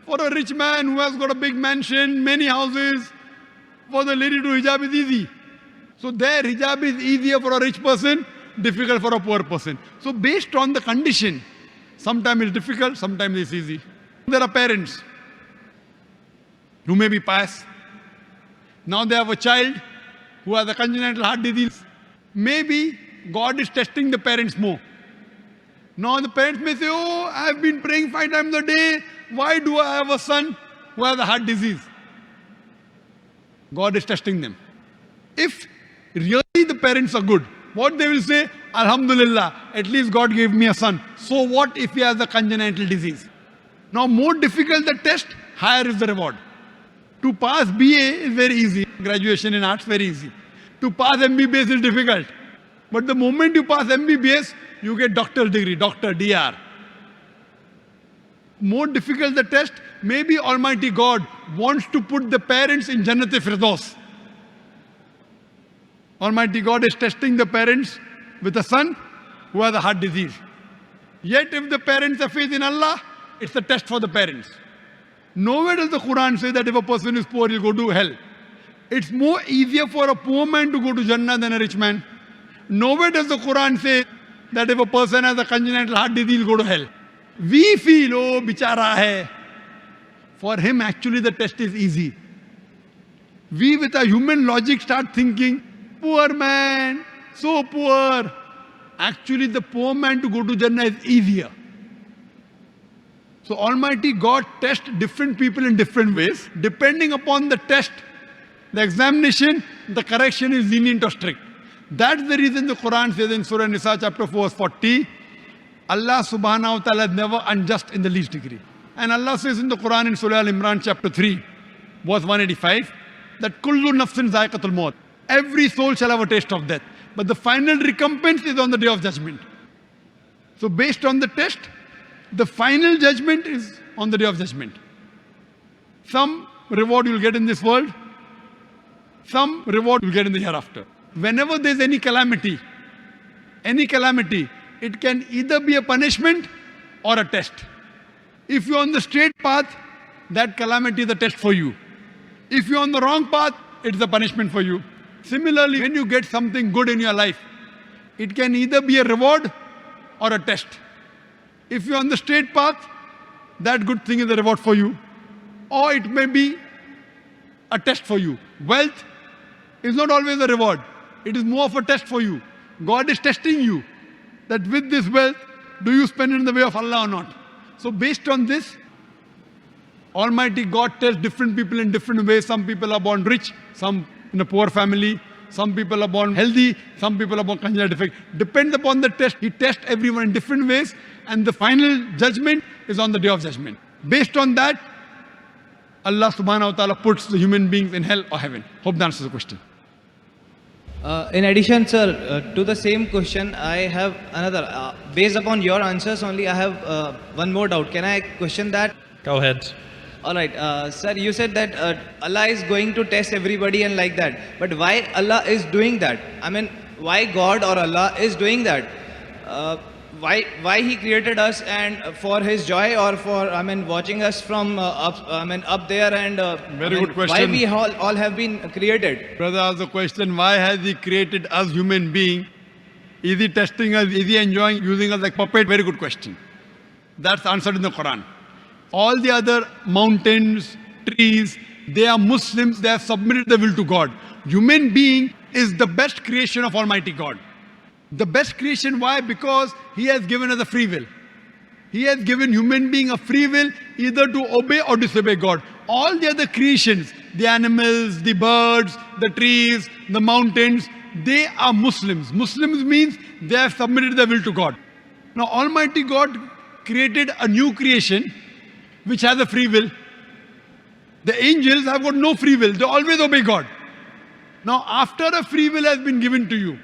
For a rich man who has got a big mansion, many houses, for the lady to do hijab is easy. So their hijab is easier for a rich person, difficult for a poor person. So based on the condition, sometimes it's difficult, sometimes it's easy. There are parents who may be pious. Now they have a child who has a congenital heart disease. Maybe God is testing the parents more. Now the parents may say, oh, I've been praying 5 times a day. Why do I have a son who has a heart disease? God is testing them. If really the parents are good, what they will say, Alhamdulillah, at least God gave me a son. So what if he has a congenital disease? Now more difficult the test, higher is the reward. To pass BA is very easy. Graduation in arts, very easy. To pass MBBS is difficult. But the moment you pass MBBS, you get doctor's degree, doctor, DR. More difficult the test, maybe Almighty God wants to put the parents in Jannat-e-Firdaus. Almighty God is testing the parents with a son who has a heart disease. Yet if the parents have faith in Allah, it's a test for the parents. Nowhere does the Quran say that if a person is poor, he'll go to hell. It's more easier for a poor man to go to Jannah than a rich man. Nowhere does the Quran say that if a person has a congenital heart disease, he'll go to hell. We feel, oh, bichara hai. For him, actually, the test is easy. We, with our human logic, start thinking, poor man, so poor. Actually, the poor man to go to Jannah is easier. So Almighty God tests different people in different ways. Depending upon the test, the examination, the correction is lenient or strict. That's the reason the Quran says in Surah Nisa chapter 4 verse 40, Allah subhanahu wa ta'ala is never unjust in the least degree. And Allah says in the Quran in Surah Al-Imran chapter 3 verse 185 that kullu nafsin zaiqatul maut. Every soul shall have a taste of death. But the final recompense is on the day of judgment. So based on the test, the final judgment is on the day of judgment. Some reward you will get in this world, some reward you will get in the hereafter. Whenever there is any calamity, it can either be a punishment or a test. If you are on the straight path, that calamity is a test for you. If you are on the wrong path, it is a punishment for you. Similarly, when you get something good in your life, it can either be a reward or a test. If you are on the straight path, that good thing is a reward for you. Or it may be a test for you. Wealth is not always a reward. It is more of a test for you. God is testing you that with this wealth, do you spend it in the way of Allah or not? So based on this, Almighty God tests different people in different ways. Some people are born rich, some in a poor family, some people are born healthy, some people are born congenital defect. Depends upon the test. He tests everyone in different ways, and the final judgment is on the day of judgment. Based on that, Allah subhanahu wa ta'ala puts the human beings in hell or heaven. Hope that answers the question. In addition, sir, to the same question, I have another. Based upon your answers only, I have one more doubt. Can I question that? Go ahead. All right, sir, you said that Allah is going to test everybody and like that. But why Allah is doing that? I mean, why God or Allah is doing that? Why He created us and for His joy or for watching us from up there and Very good question. Why we all have been created? Brother asked the question, why has He created us human being? Is He testing us? Is He enjoying using us like puppet? Very good question. That's answered in the Quran. All the other mountains, trees, they are Muslims, they have submitted their will to God. Human being is the best creation of Almighty God. The best creation, why? Because He has given us a free will. He has given human being a free will either to obey or disobey God. All the other creations, the animals, the birds, the trees, the mountains, they are Muslims. Muslims means they have submitted their will to God. Now Almighty God created a new creation which has a free will. The angels have got no free will. They always obey God. Now after a free will has been given to you,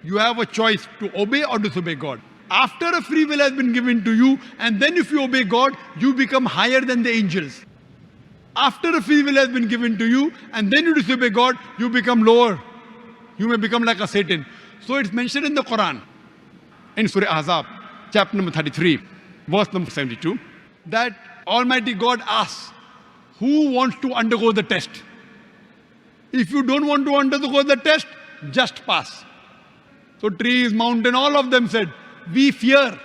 you have a choice to obey or disobey God. After a free will has been given to you, and then if you obey God, you become higher than the angels. After a free will has been given to you, and then you disobey God, you become lower. You may become like a Satan. So it's mentioned in the Quran, in Surah Ahzab, chapter number 33, verse number 72, that Almighty God asks, who wants to undergo the test? If you don't want to undergo the test, just pass. So trees, mountain, all of them said, we fear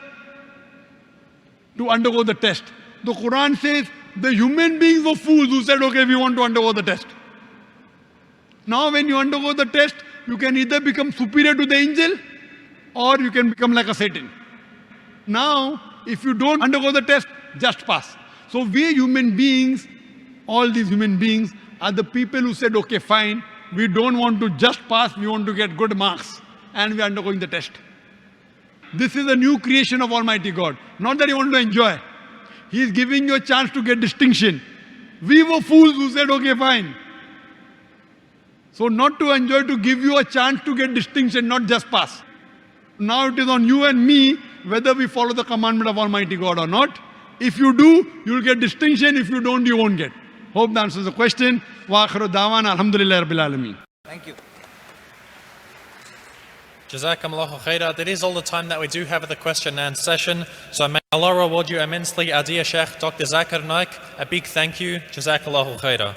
to undergo the test. The Quran says the human beings were fools who said, okay, we want to undergo the test. Now when you undergo the test, you can either become superior to the angel or you can become like a Satan. Now, if you don't undergo the test, just pass. So we human beings, all these human beings are the people who said, okay, fine, we don't want to just pass, we want to get good marks. And we are undergoing the test. This is a new creation of Almighty God. Not that He wants to enjoy. He is giving you a chance to get distinction. We were fools who said, okay, fine. So not to enjoy, to give you a chance to get distinction, not just pass. Now it is on you and me whether we follow the commandment of Almighty God or not. If you do, you will get distinction. If you don't, you won't get. Hope that answers the question. Wa akhiru da'wana alhamdulillahi rabbil alameen. Thank you. Jazakumullahu khaira. That is all the time that we do have at the question and answer session. So may Allah reward you immensely, our dear Sheikh Dr. Zakir Naik. A big thank you. Jazakallahu khaira.